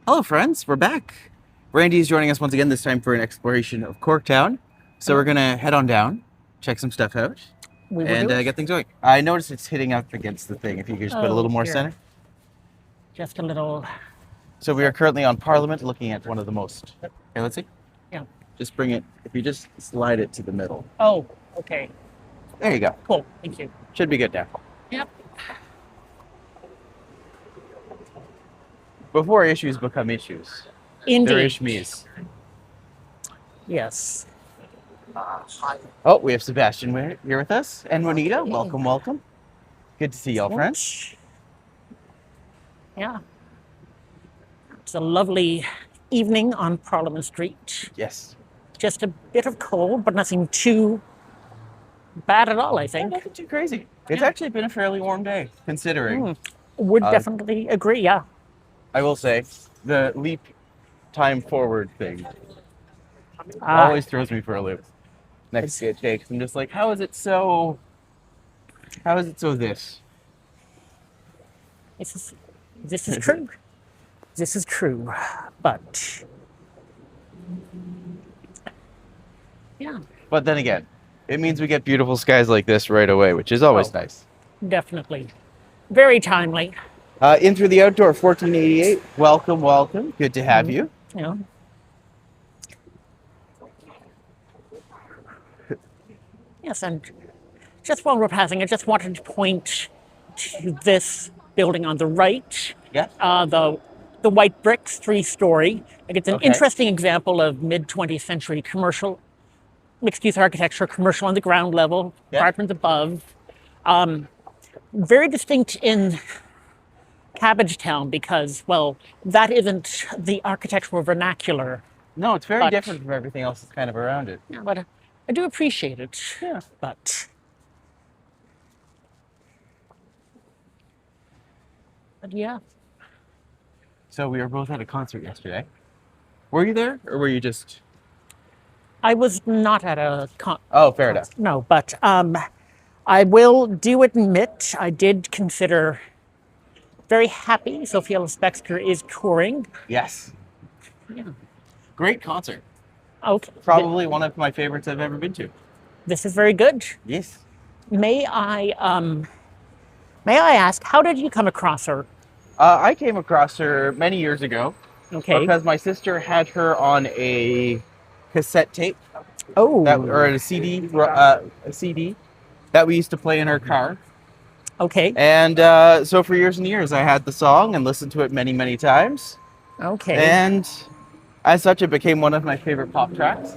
Hello, friends. We're back. Randy is joining us once again, this time for an exploration of Corktown. So we're going to head on down, check some stuff out, and get things going. I noticed it's hitting up against the thing. If you could just put a little more center. Just a little. So we are currently on Parliament, looking at one of the most... Okay, let's see. Yeah. Just bring it, if you just slide it to the middle. Oh, okay. There you go. Cool. Thank you. Should be good now. Yep. Before issues become issues. Indeed. They're ishmees. Yes. Oh, we have Sebastian here with us. And Juanita, welcome, welcome. Good to see y'all, friends. Yeah. It's a lovely evening on Parliament Street. Yes. Just a bit of cold, but nothing too bad at all, I think. Nothing too crazy. It's actually been a fairly warm day, considering. Would definitely agree, yeah. I will say, the leap time forward thing always throws me for a loop. Next day, because I'm just like, how is it so this? This is true. This is true, but yeah. But then again, it means we get beautiful skies like this right away, which is always nice. Definitely. Very timely. In through the outdoor, 1488. Welcome, welcome. Good to have you. Yeah. Yes, and just while we're passing, I just wanted to point to this building on the right. Yeah. The white bricks, 3-story. Like it's an interesting example of mid-20th century commercial, mixed-use architecture, commercial on the ground level, apartments above. Very distinct in Cabbagetown because, well, that isn't the architectural vernacular. No, it's very different from everything else that's kind of around it. Yeah, but I do appreciate it. Yeah. But yeah. So we were both at a concert yesterday. Were you there, or were you just... I was not at a Oh, fair enough. No, but I do admit I did consider very happy Sophia Spexter is touring. Yes. Yeah. Great concert. Okay. Probably one of my favorites I've ever been to. This is very good. Yes. May I ask, how did you come across her? I came across her many years ago. Okay. Because my sister had her on a cassette tape. Oh. Or a CD that we used to play in her car. Okay. And so for years and years, I had the song and listened to it many, many times. Okay. And as such, it became one of my favorite pop tracks.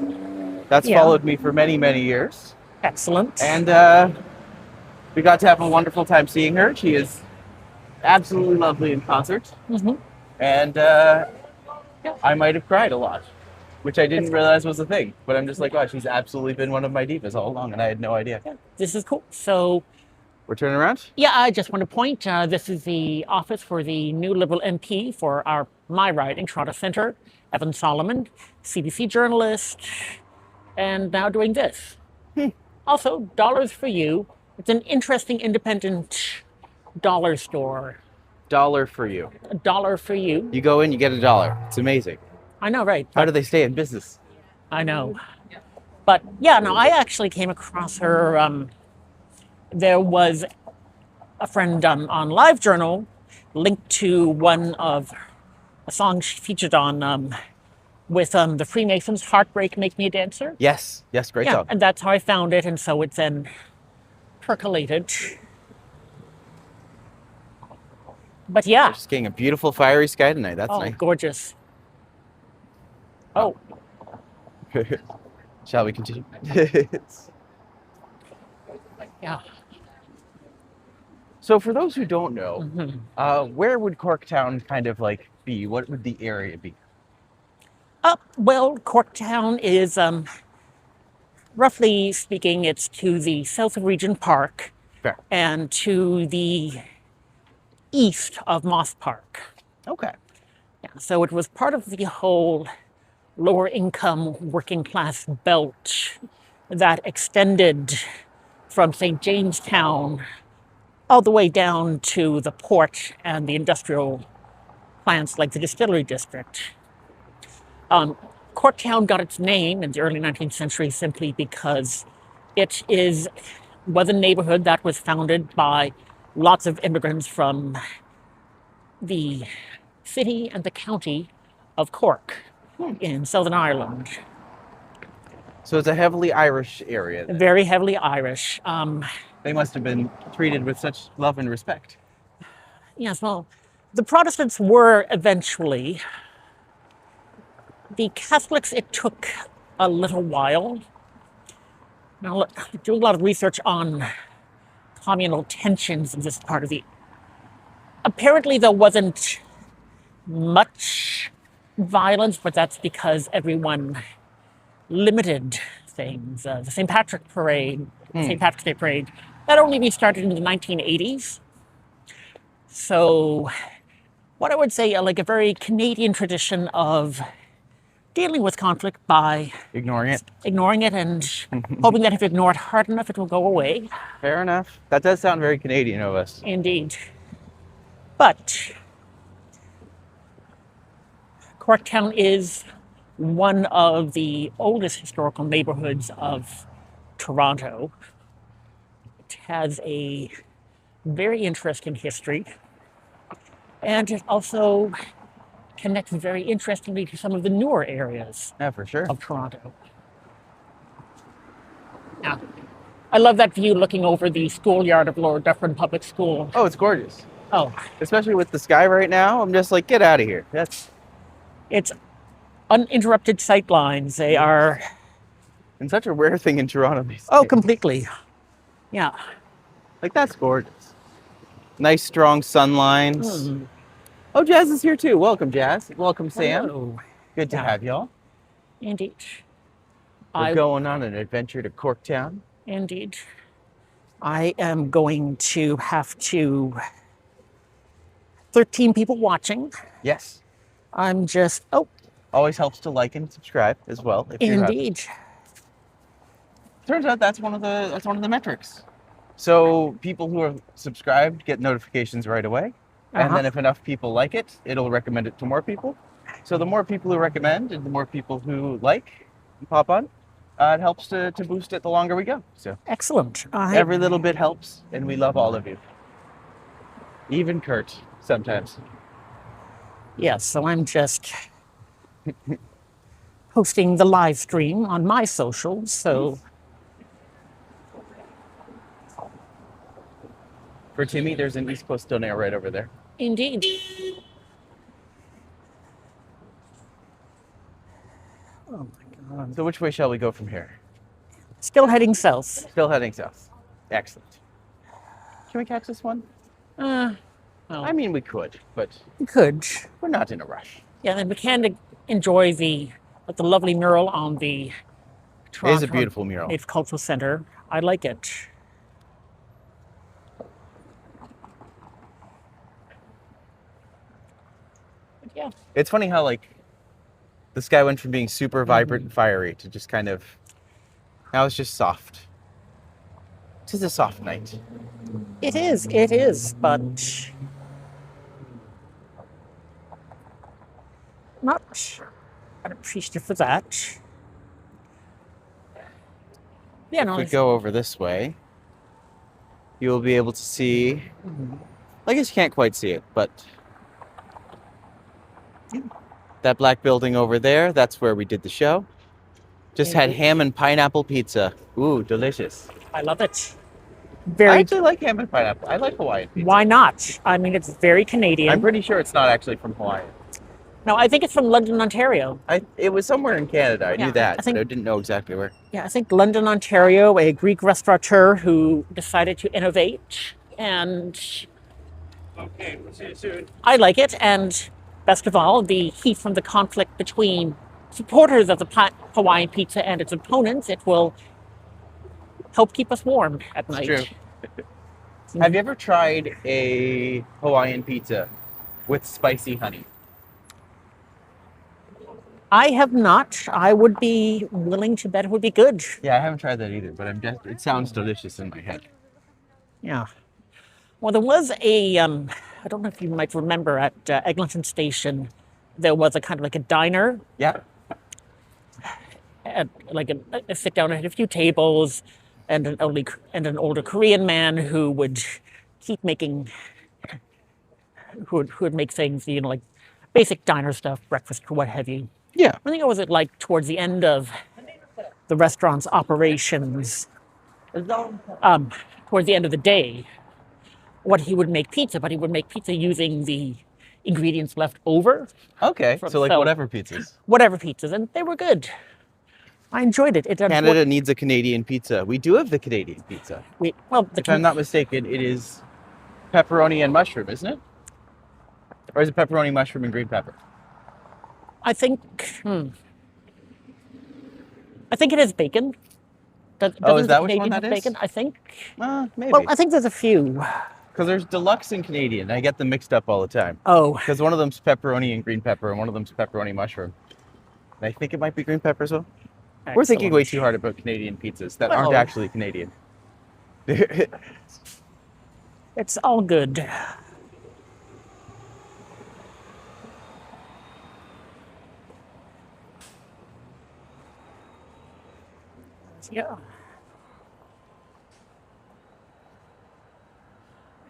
That's followed me for many, many years. Excellent. And we got to have a wonderful time seeing her. She is absolutely lovely in concert. Mm-hmm. And I might have cried a lot, which I didn't realize was a thing. But I'm just like, wow, she's absolutely been one of my divas all along, and I had no idea. Yeah, this is cool. So... We're turning around? Yeah, I just want to point, this is the office for the new Liberal MP for my riding, Toronto Centre, Evan Solomon, CBC journalist, and now doing this. Also, Dollars for You. It's an interesting independent dollar store. $1 for you. $1 for you. You go in, you get $1. It's amazing. I know, right? How do they stay in business? I know. But yeah, no, I actually came across her. There was a friend on LiveJournal linked to one of a song she featured on with the Freemasons, Heartbreak Make Me a Dancer. Yes, great song. And that's how I found it, and so it's then percolated. But yeah. We're just getting a beautiful fiery sky tonight. That's nice. Gorgeous. Oh. Shall we continue? Yeah. So for those who don't know, where would Corktown kind of like be? What would the area be? Well, Corktown is, roughly speaking, it's to the south of Regent Park. Fair. And to the east of Moss Park. Okay. Yeah, so it was part of the whole lower income working class belt that extended from St. Jamestown all the way down to the port and the industrial plants like the distillery district. Corktown got its name in the early 19th century simply because it was a neighborhood that was founded by lots of immigrants from the city and the county of Cork in Southern Ireland. So it's a heavily Irish area then. Very heavily Irish. They must have been treated with such love and respect. Yes, well, the Protestants were eventually. The Catholics, it took a little while. Now, doing a lot of research on communal tensions in this part of the... Apparently there wasn't much violence, but that's because everyone limited things. The St. Patrick's Day Parade, that only restarted in the 1980s. So what I would say, like a very Canadian tradition of dealing with conflict by ignoring it and hoping that if you ignore it hard enough, it will go away. Fair enough. That does sound very Canadian of us. Indeed. But Corktown is one of the oldest historical neighborhoods of Toronto. It has a very interesting history, and it also connects very interestingly to some of the newer areas for sure. of Toronto. Yeah. I love that view looking over the schoolyard of Lord Dufferin Public School. Oh, it's gorgeous. Oh. Especially with the sky right now, I'm just like, get out of here. It's uninterrupted sight lines. They are... And such a rare thing in Toronto these days. Oh, completely. Yeah. Like, that's gorgeous. Nice, strong sun lines. Oh, Jazz is here too. Welcome, Jazz. Welcome, Sam. Hello. Good to have y'all. Indeed. We're going on an adventure to Corktown. Indeed. I am going to have 13 people watching. Yes. I'm just, Always helps to like and subscribe as well. If indeed. Turns out that's one of the metrics. So people who are subscribed get notifications right away. And then if enough people like it, it'll recommend it to more people. So the more people who recommend and the more people who like and pop on, it helps to boost it the longer we go. So excellent. Every little bit helps, and we love all of you. Even Kurt, sometimes. Yes, so I'm just posting the live stream on my socials, so... For Timmy, there's an East Coast toenail right over there. Indeed. Oh my God. So which way shall we go from here? Still heading south. Still heading south. Excellent. Can we catch this one? Well, I mean, we could, but we could. We're not in a rush. Yeah, and we can enjoy the lovely mural on the Toronto. It is a beautiful mural. Native Cultural Center. I like it. Yeah. It's funny how like the sky went from being super vibrant and fiery to just kind of, now it's just soft. It is a soft night. It is, but not appreciative for that. Yeah, no. If we go over this way, you will be able to see, I guess you can't quite see it, but that black building over there, that's where we did the show. Just had ham and pineapple pizza. Ooh, delicious. I love it. I actually like ham and pineapple. I like Hawaiian pizza. Why not? I mean, it's very Canadian. I'm pretty sure it's not actually from Hawaii. No, I think it's from London, Ontario. It was somewhere in Canada. I knew that, but I didn't know exactly where. Yeah, I think London, Ontario, a Greek restaurateur who decided to innovate, and okay, we'll see you soon. I like it, and best of all, the heat from the conflict between supporters of the Hawaiian pizza and its opponents, it will help keep us warm at night. It's true. Have you ever tried a Hawaiian pizza with spicy honey? I have not. I would be willing to bet it would be good. Yeah, I haven't tried that either, but it sounds delicious in my head. Yeah. Well, there was a I don't know if you might remember at Eglinton Station, there was a kind of like a diner, Yeah. and like a sit down, had a few tables, and an older Korean man who would keep making, who would make things, you know, like basic diner stuff, breakfast or what have you. Yeah. I think it was like towards the end of the restaurant's operations, towards the end of the day, what he would make pizza, but he would make pizza using the ingredients left over. Okay. So like so- whatever pizzas. Whatever pizzas, and they were good. I enjoyed it. Canada needs a Canadian pizza. We do have the Canadian pizza. If I'm not mistaken, it is pepperoni and mushroom, isn't it? Or is it pepperoni, mushroom, and green pepper? I think it is bacon. Is Doesn't that the which one Canadian that have is? bacon? I think. Maybe. Well, I think there's a few. Because there's deluxe and Canadian. I get them mixed up all the time. Oh, Because one of them's pepperoni and green pepper, and one of them's pepperoni mushroom. And I think it might be green pepper as well. We're thinking way too hard about Canadian pizzas that aren't Well- actually Canadian. It's all good. Yeah.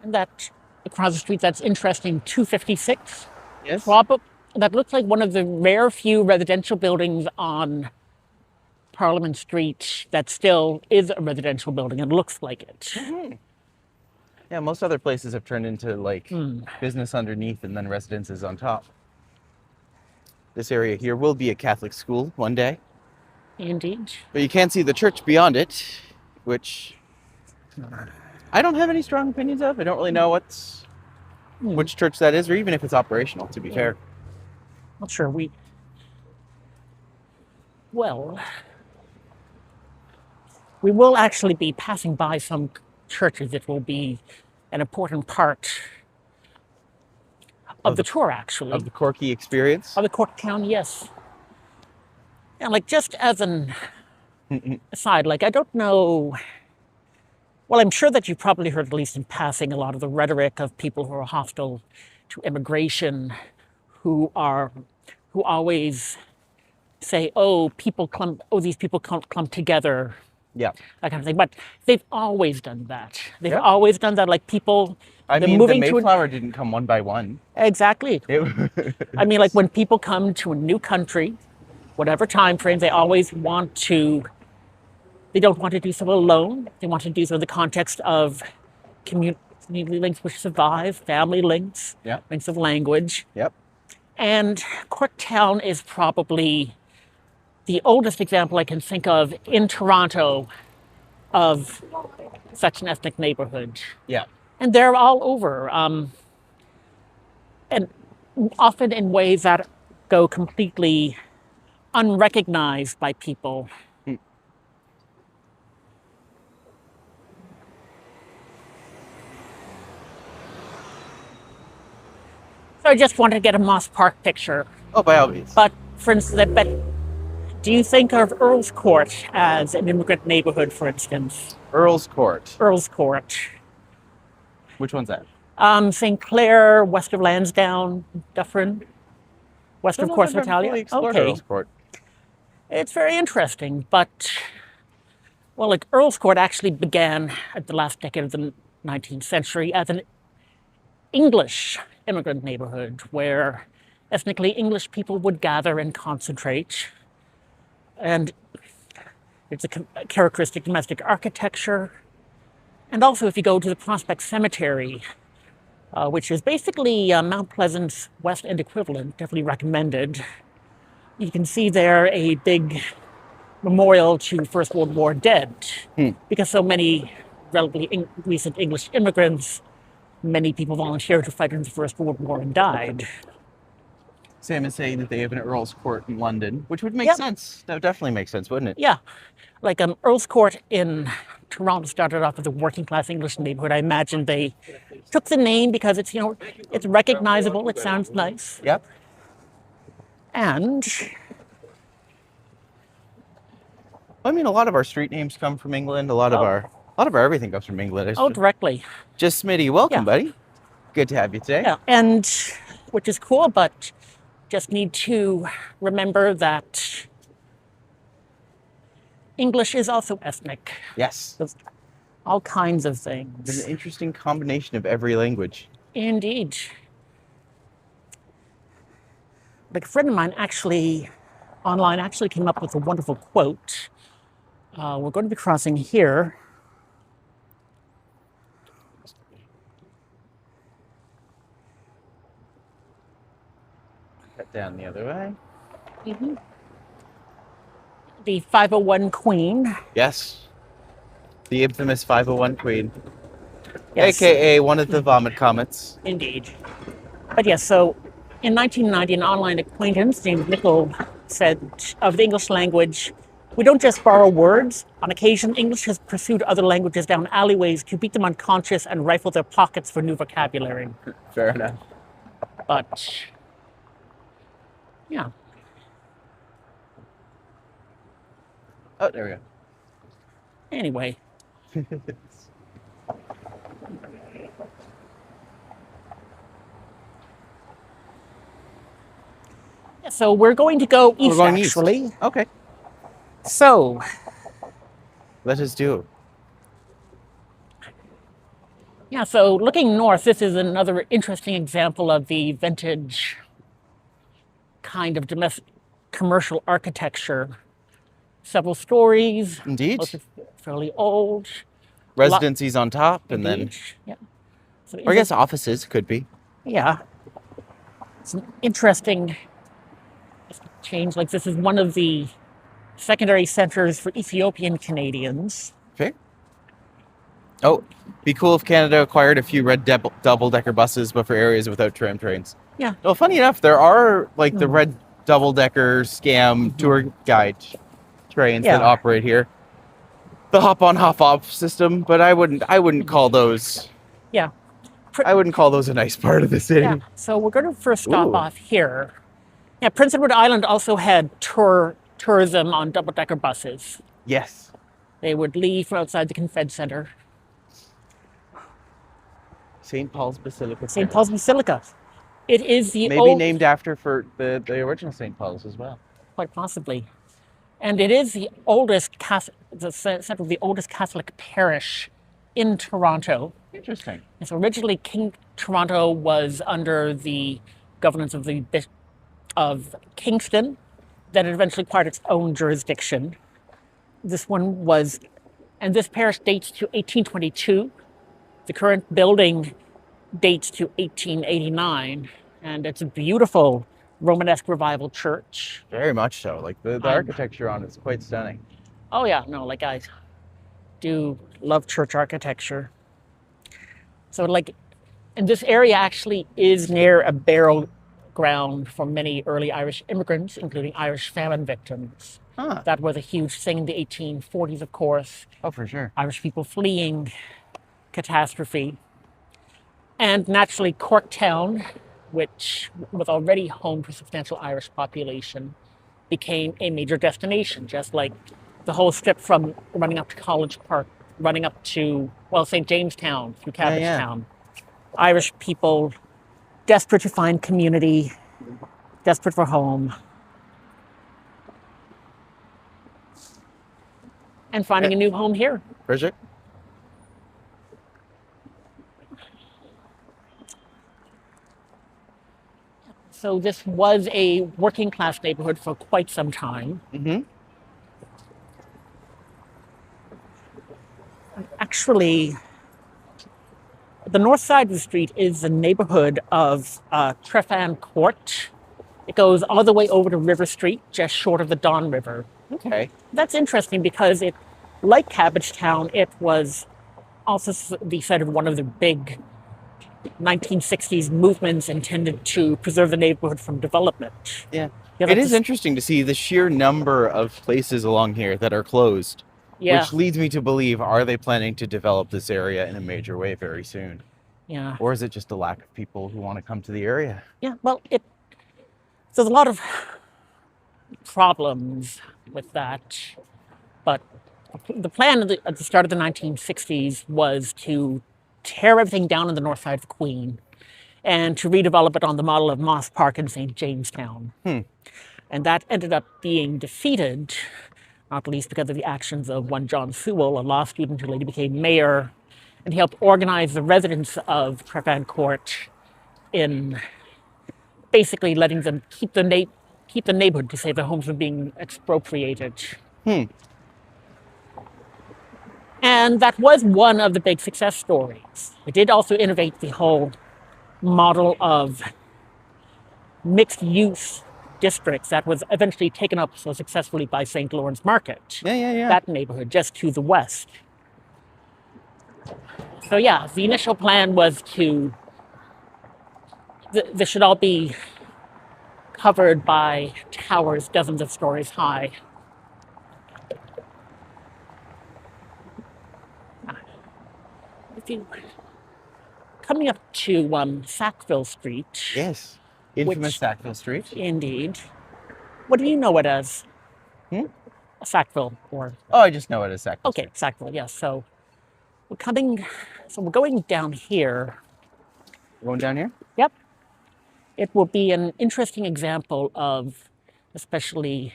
And that across the street, that's interesting. 256. Yes. That looks like one of the rare few residential buildings on Parliament Street that still is a residential building and looks like it. Yeah, most other places have turned into like business underneath and then residences on top. This area here will be a Catholic school one day, Indeed. but you can see the church beyond it, which I don't have any strong opinions of. I don't really know which church that is, or even if it's operational, to be fair. Not sure. Well, we will actually be passing by some churches that will be an important part of the tour, actually. Of the Corky experience. Of the Corktown, yes. And like just as an aside, like I don't know. Well, I'm sure that you probably heard, at least in passing, a lot of the rhetoric of people who are hostile to immigration, who always say, "Oh, these people clump together." Yeah. That kind of thing. But they've always done that. They've always done that. Like people. I mean, the Mayflower didn't come one by one. Exactly. I mean, like when people come to a new country, whatever time frame, they always want to. They don't want to do so alone. They want to do so in the context of community links which survive, family links, links of language. Yep. And Corktown is probably the oldest example I can think of in Toronto of such an ethnic neighborhood. Yeah. And they're all over. And often in ways that go completely unrecognized by people. So I just wanted to get a Moss Park picture. Oh, by all means. But for instance, I bet, do you think of Earl's Court as an immigrant neighborhood, for instance? Earl's Court. Earl's Court. Which one's that? St. Clair, west of Lansdowne, Dufferin, west of Course Italia. Okay. Earl's Court. It's very interesting, but, well, like Earl's Court actually began at the last decade of the 19th century as an English immigrant neighborhood where ethnically English people would gather and concentrate. And it's a characteristic domestic architecture. And also, if you go to the Prospect Cemetery, which is basically Mount Pleasant's West End equivalent, definitely recommended, you can see there a big memorial to First World War dead. Because so many relatively recent English immigrants, many people volunteered to fight in the First World War and died. Sam is saying that they have an Earl's Court in London, which would make sense. That would definitely make sense, wouldn't it? Yeah. Like Earl's Court in Toronto started off as a working class English neighborhood. I imagine they took the name because it's, it's recognizable, it sounds nice. Yep. And I mean, a lot of our street names come from England. A lot of our everything comes from England. directly. Just Smitty, welcome, buddy. Good to have you today. Yeah, and which is cool, but just need to remember that English is also ethnic. Yes. There's all kinds of It's things. an interesting combination of every language. Indeed. Like a friend of mine online came up with a wonderful quote. We're going to be crossing here. Cut down the other way. Mm-hmm. The 501 Queen. Yes. The infamous 501 Queen. Yes. AKA one of the vomit comets. Indeed. But yes, so in 1990, an online acquaintance named Nickel said of the English language, "We don't just borrow words. On occasion, English has pursued other languages down alleyways to beat them unconscious and rifle their pockets for new vocabulary." Fair enough. But, yeah. Oh, there we go. Anyway. So we're going to go east, actually. East. Okay. So. Let us do. Yeah, so looking north, this is another interesting example of the vintage kind of domestic commercial architecture. Several stories. Indeed. Most fairly old. Residencies on top, and Indeed. then. Yeah. So Or I guess offices could be. Yeah. It's an interesting change. Like, this is one of the secondary centers for Ethiopian Canadians. Okay. Oh, be cool if Canada acquired a few red double-decker buses, but for areas without tram trains. Yeah. Well, funny enough, there are like the red double-decker scam tour guide trains that operate here. The hop-on, hop-off system, but I wouldn't call those. Yeah. I wouldn't call those a nice part of the city. Yeah. So we're going to first stop off here. Yeah, Prince Edward Island also had tourism on double-decker buses. Yes. They would leave from outside the Confed Center. St. Paul's Basilica. St. Paul's Basilica. It is the maybe named after for the original St. Paul's as well. Quite possibly. And it is the oldest the center of the oldest Catholic parish in Toronto. Interesting. And so originally Toronto was under the governance of Kingston. Then it eventually acquired its own jurisdiction. This one was, and this parish dates to 1822. The current building dates to 1889, and it's a beautiful Romanesque revival church. Very much so. Like the architecture on it's quite stunning. Oh yeah, no, like I do love church architecture. So like, and this area actually is near a burial ground for many early Irish immigrants, including Irish famine victims. Huh. That was a huge thing in the 1840s, of course. Oh, for sure. Irish people fleeing catastrophe. And naturally, Corktown, which was already home to a substantial Irish population, became a major destination, just like the whole strip from running up to College Park, running up to, well, St. Jamestown, through Cabbagetown. Irish people desperate to find community, desperate for home. And finding a new home here. Bridget? So this was a working class neighborhood for quite some time. Mm-hmm. Actually, the north side of the street is the neighborhood of Trefan Court. It goes all the way over to River Street, just short of the Don River. Okay. That's interesting because it, like Cabbagetown, it was also the site of one of the big 1960s movements intended to preserve the neighborhood from development. Yeah. It is interesting to see the sheer number of places along here that are closed. Yeah. Which leads me to believe, are they planning to develop this area in a major way very soon? Yeah. Or is it just a lack of people who want to come to the area? Yeah, well, there's a lot of problems with that. But the plan at the start of the 1960s was to tear everything down on the north side of the Queen and to redevelop it on the model of Moss Park in St. Jamestown. And that ended up being defeated, not least because of the actions of one John Sewell, a law student who later became mayor, and he helped organize the residents of Crefan Court in basically letting them keep the neighborhood to save their homes from being expropriated. And that was one of the big success stories. It did also innovate the whole model of mixed-use districts that was eventually taken up so successfully by St. Lawrence Market. Yeah. That neighborhood just to the west. So yeah, the initial plan was to, this should all be covered by towers dozens of stories high. If you coming up to Sackville Street. Yes. Infamous Sackville Street. Indeed. What do you know it as? Sackville or? Oh, I just know it as Sackville Okay, Sackville, yes. So we're going down here. Going down here? Yep. It will be an interesting example of, especially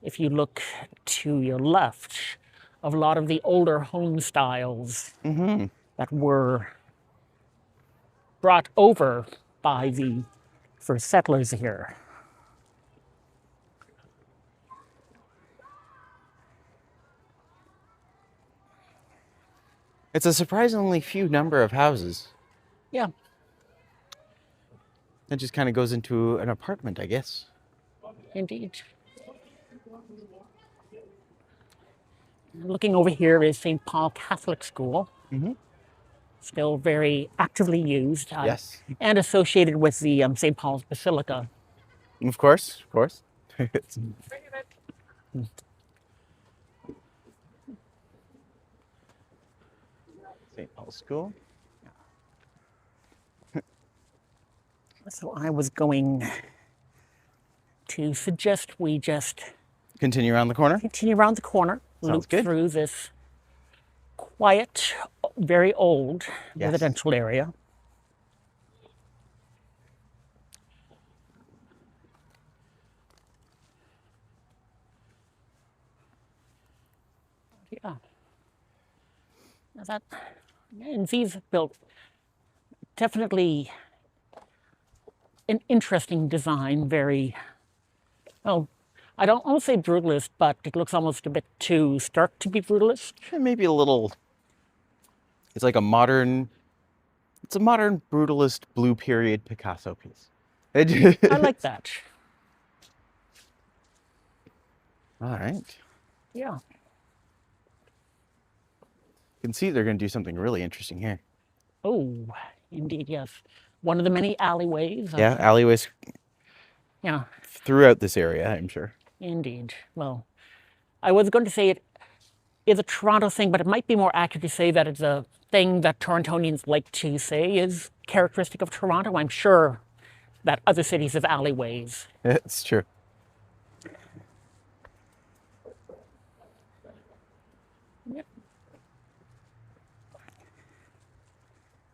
if you look to your left, of a lot of the older home styles that were brought over by the first settlers here. It's a surprisingly few number of houses. Yeah. It just kind of goes into an apartment, I guess. Indeed. Looking over here is St. Paul Catholic School. Still very actively used. Yes. And associated with the St. Paul's Basilica. Of course. St. Paul's School. So I was going to suggest we just Continue around the corner? continue around the corner, Sounds loop good. through this quiet, very old residential area. Yeah. Now and these built definitely an interesting design, very, well, I don't want to say brutalist, but it looks almost a bit too stark to be brutalist. Maybe a little. It's like a modern brutalist blue period Picasso piece. I like that. All right. Yeah. You can see they're going to do something really interesting here. Oh, indeed, yes. One of the many alleyways. Yeah, alleyways Yeah, throughout this area, I'm sure. indeed. Well, I was going to say it is a Toronto thing, but it might be more accurate to say that it's a thing that Torontonians like to say is characteristic of Toronto. I'm sure that other cities have alleyways. It's true. Yep.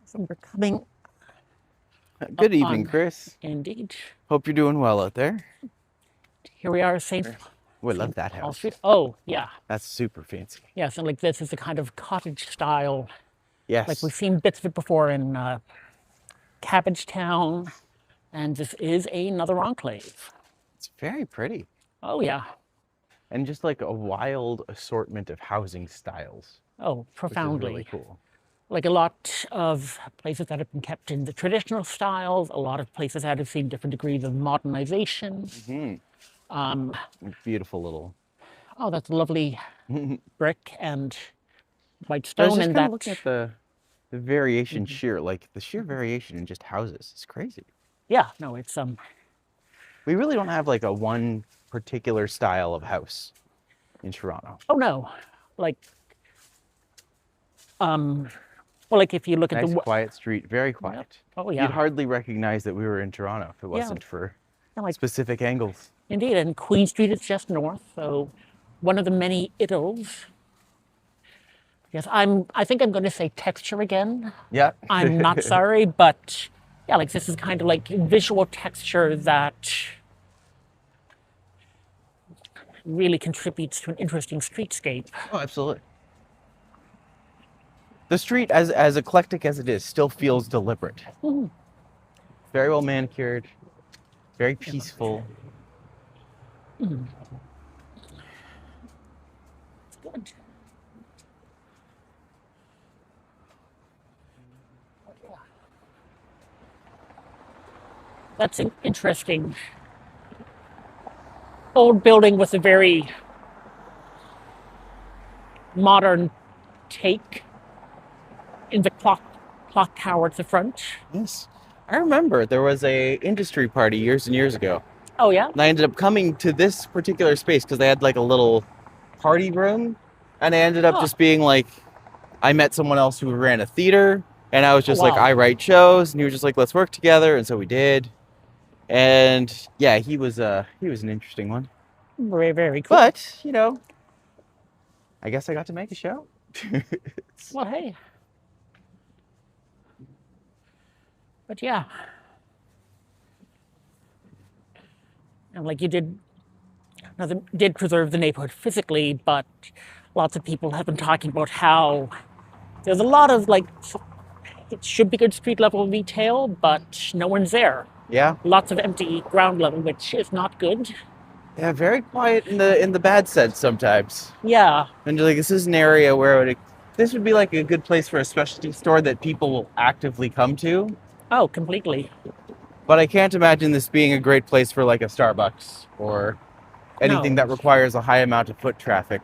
So we're coming. Good evening, Chris. Indeed. Hope you're doing well out there. Here we are, St. Oh, I love that Paul house. Street. Oh, yeah. That's super fancy. Yes, and like this is a kind of cottage style. Yes. Like we've seen bits of it before in Cabbagetown, and this is another enclave. It's very pretty. Oh, yeah. And just like a wild assortment of housing styles. Oh, Which is profoundly. really cool. Like a lot of places that have been kept in the traditional styles, a lot of places that have seen different degrees of modernization. Beautiful little. Oh, that's lovely brick and white I was stone, just and kind that. of looking at the variation sheer, like the sheer variation in just houses. It's crazy. Yeah, no, it's We really don't have like a one particular style of house in Toronto. Oh no, like well, like if you look at Nice the quiet street, very quiet. Oh yeah, You'd hardly recognize that we were in Toronto if it wasn't for yeah, like specific angles. indeed, and Queen Street is just north, so one of the many idols. Yes, I think I'm going to say texture again. Yeah. I'm not sorry, but yeah, like this is kind of like visual texture that really contributes to an interesting streetscape. Oh, absolutely. The street, as eclectic as it is, still feels deliberate. Mm-hmm. Very well manicured, very peaceful. Mm. It's good. That's an interesting old building with a very modern take in the clock tower at the front. Yes. I remember there was a industry party years and years ago. Oh yeah? And I ended up coming to this particular space because they had like a little party room. And I ended up Oh. just being like, I met someone else who ran a theater. And I was just like, wow. I write shows. And he was just like, let's work together. And so we did. And yeah, he was an interesting one. Very, very cool. But, you know, I guess I got to make a show. Well, hey. But yeah. And like you did preserve the neighborhood physically, but lots of people have been talking about how there's a lot of like, it should be good street level retail, but no one's there. Yeah. Lots of empty ground level, which is not good. Yeah, very quiet in the bad sense sometimes. Yeah. And like this is an area where this would be like a good place for a specialty store that people will actively come to. Oh, completely. But I can't imagine this being a great place for like a Starbucks or anything that requires a high amount of foot traffic.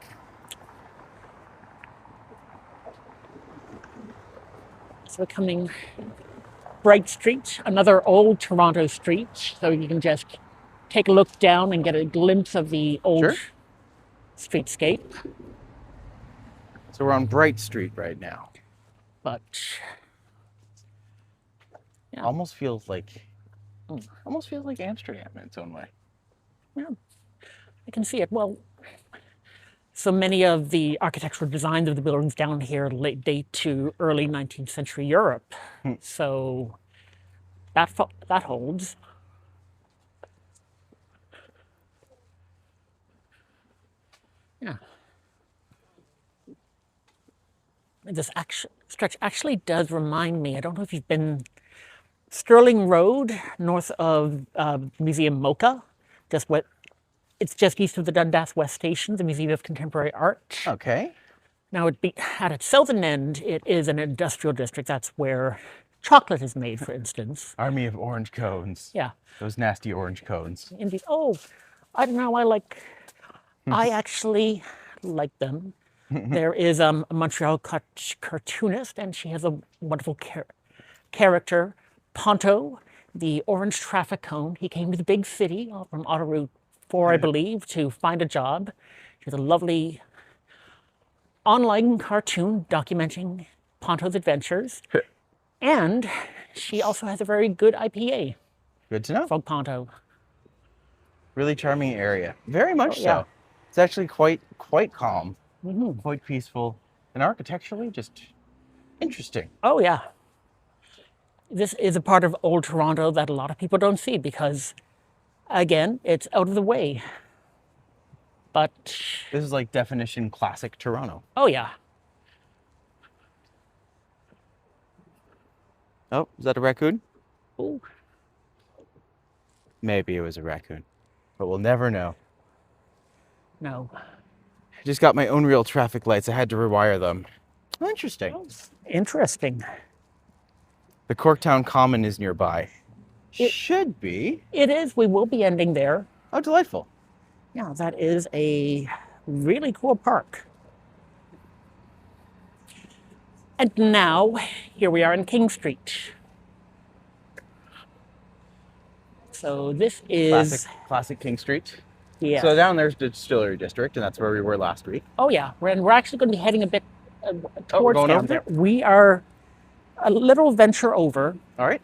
So coming Bright Street, another old Toronto street, so you can just take a look down and get a glimpse of the old streetscape. So we're on Bright Street right now. But yeah. Almost feels like Amsterdam in its own way. Yeah, I can see it. Well, so many of the architectural designs of the buildings down here date to early 19th century Europe. So that holds. Yeah. This stretch actually does remind me, I don't know if you've been, Sterling Road, north of Museum Mocha, it's just east of the Dundas West Station, the Museum of Contemporary Art. Okay. Now, at its southern end, it is an industrial district. That's where chocolate is made, for instance. Army of orange cones. Yeah. Those nasty orange cones. I don't know, I actually like them. There is a Montreal cartoonist, and she has a wonderful character, Ponto, the orange traffic cone. He came to the big city from Autoroute 4, I believe, to find a job. She has a lovely online cartoon documenting Ponto's adventures. And she also has a very good IPA. Good to know. From Ponto. Really charming area. Very much so. Yeah. It's actually quite calm, quite peaceful, and architecturally just interesting. Oh, yeah. This is a part of Old Toronto that a lot of people don't see because, again, it's out of the way. But this is like definition classic Toronto. Oh, yeah. Oh, is that a raccoon? Ooh. Maybe it was a raccoon, but we'll never know. No. I just got my own real traffic lights. I had to rewire them. Oh, interesting. Oh, interesting. The Corktown Common is nearby. Should be. It is. We will be ending there. Oh, delightful. Yeah, that is a really cool park. And now, here we are in King Street. So this is... Classic King Street. Yeah. So down there's the Distillery District, and that's where we were last week. Oh, yeah. We're actually going to be heading a bit towards going down over there. We are a little venture over. All right.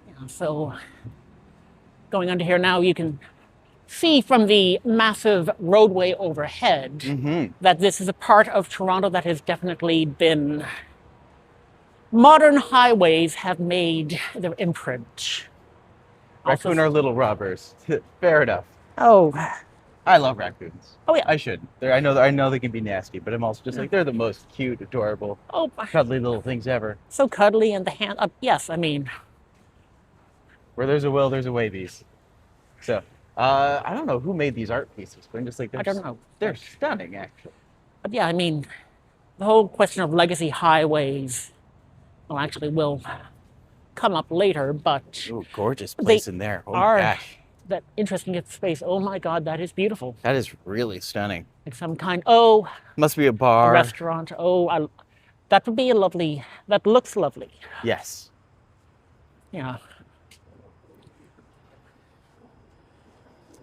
Yeah, so going under here now, you can see from the massive roadway overhead that this is a part of Toronto that has definitely been. Modern highways have made their imprint. Raccoon are little robbers. Fair enough. Oh. I love raccoons. Oh yeah. I should. I know they can be nasty, but I'm also just like they're the most cute, adorable, cuddly little things ever. So cuddly, and the hand. Yes, I mean. Where there's a will, there's a way. These. So, I don't know who made these art pieces, but I'm just like I don't know. They're stunning, actually. But yeah, I mean, the whole question of legacy highways, well, actually, will come up later. But ooh, gorgeous place in there. Oh my gosh. That interesting space. Oh my God, that is beautiful. That is really stunning. Like some kind. Must be a bar. A restaurant. That would be a lovely. That looks lovely. Yes. Yeah.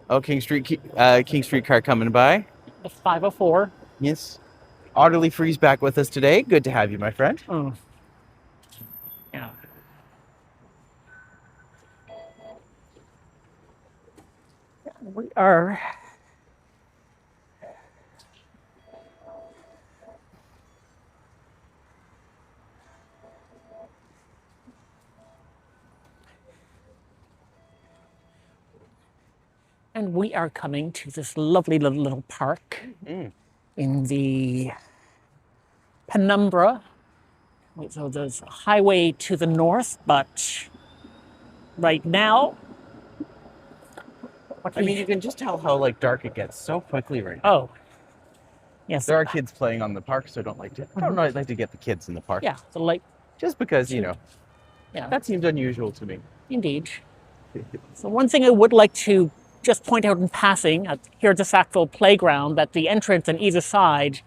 Oh, King Street car coming by. The 504. Yes. Orderly Freeze back with us today. Good to have you, my friend. Oh. Yeah. We are. And we are coming to this lovely little park in the Penumbra. So there's a highway to the north, but right now. I mean, you can just tell how like dark it gets so quickly right now. Oh, yes. There are kids playing on the park, so I don't like to get the kids in the park. Yeah, the light. Just because, yeah, that seems unusual to me. Indeed. So one thing I would like to just point out in passing, here at the Sackville Playground, that the entrance on either side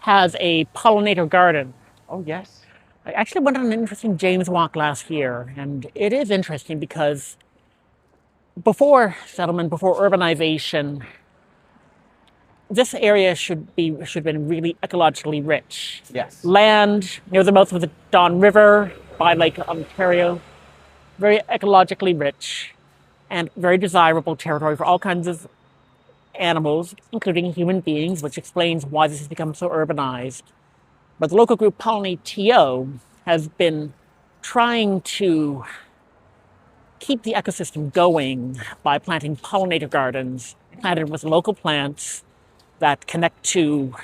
has a pollinator garden. Oh, yes. I actually went on an interesting James walk last year, and it is interesting because before settlement, before urbanization, this area should have been really ecologically rich. Yes. Land near the mouth of the Don River by Lake Ontario, very ecologically rich and very desirable territory for all kinds of animals, including human beings, which explains why this has become so urbanized. But the local group Pollinate TO has been trying to keep the ecosystem going by planting pollinator gardens, planted with local plants that connect to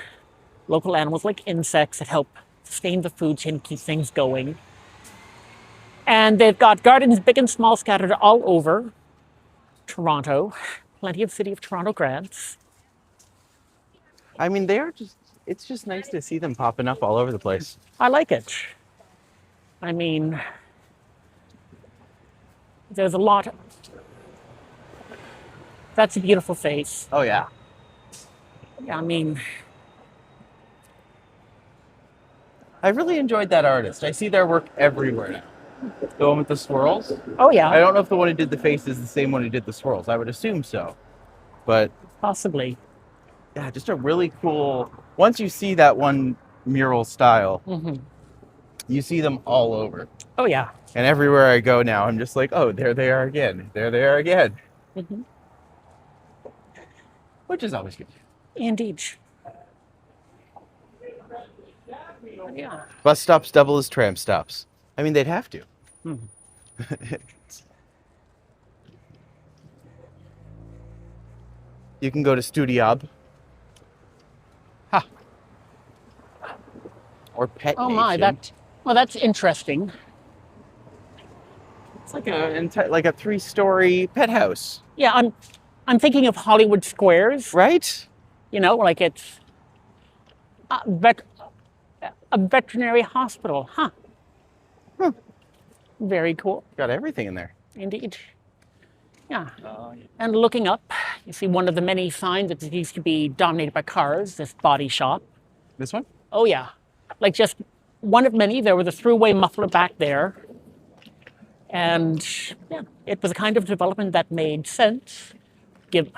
local animals like insects that help sustain the food chain and keep things going. And they've got gardens big and small scattered all over Toronto, plenty of City of Toronto grants. I mean, it's just nice to see them popping up all over the place. I like it. I mean, there's a lot. That's a beautiful face. Oh, yeah. Yeah, I mean, I really enjoyed that artist. I see their work everywhere now. The one with the swirls? Oh, yeah. I don't know if the one who did the face is the same one who did the swirls. I would assume so. But possibly. Yeah, just a really cool. Once you see that one mural style, you see them all over. Oh, yeah. And everywhere I go now, I'm just like, oh, there they are again. There they are again. Which is always good. Indeed. Yeah. Bus stops double as tram stops. I mean, they'd have to. You can go to Studiob. Ha. Or Pet Oh Nation. my, that's interesting. It's like a 3-story pet house. Yeah, I'm thinking of Hollywood Squares. Right? You know, like it's a veterinary hospital. Huh. Very cool. Got everything in there. Indeed. Yeah. And looking up, you see one of the many signs that used to be dominated by cars, this body shop. This one? Oh, yeah. Like just one of many. There was a throughway muffler back there. And yeah, it was a kind of development that made sense, given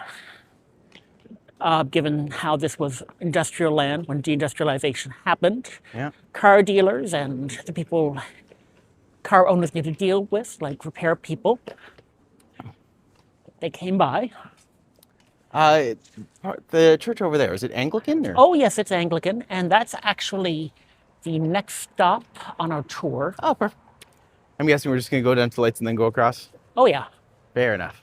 how this was industrial land when deindustrialization happened. Yeah. Car dealers and the people car owners need to deal with, like repair people. They came by. The church over there, is it Anglican? Or? Oh, yes, it's Anglican, and that's actually the next stop on our tour. Oh, perfect. I'm guessing we're just going to go down to the lights and then go across? Oh, yeah. Fair enough.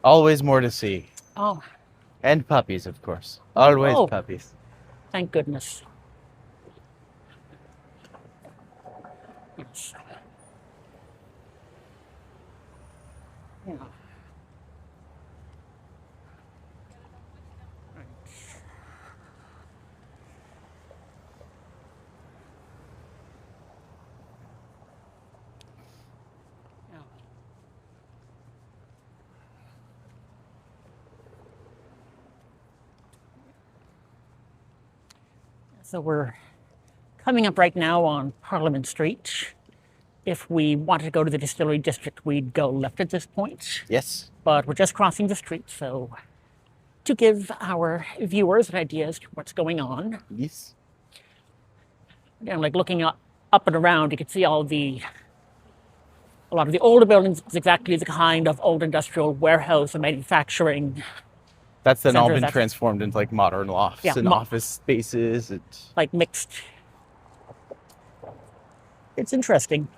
Always more to see. Oh, And puppies, of course. Always Oh. puppies. thank goodness. Yes. Yeah. Right. Yeah. So we're coming up right now on Parliament Street. If we wanted to go to the distillery district, we'd go left at this point. Yes. But we're just crossing the street, so to give our viewers an idea as to what's going on. Yes. And like looking up and around, you can see a lot of the older buildings is exactly the kind of old industrial warehouse and manufacturing. That's then all Centers, been that's- transformed into like modern lofts Yeah, and office spaces. Like mixed. It's interesting.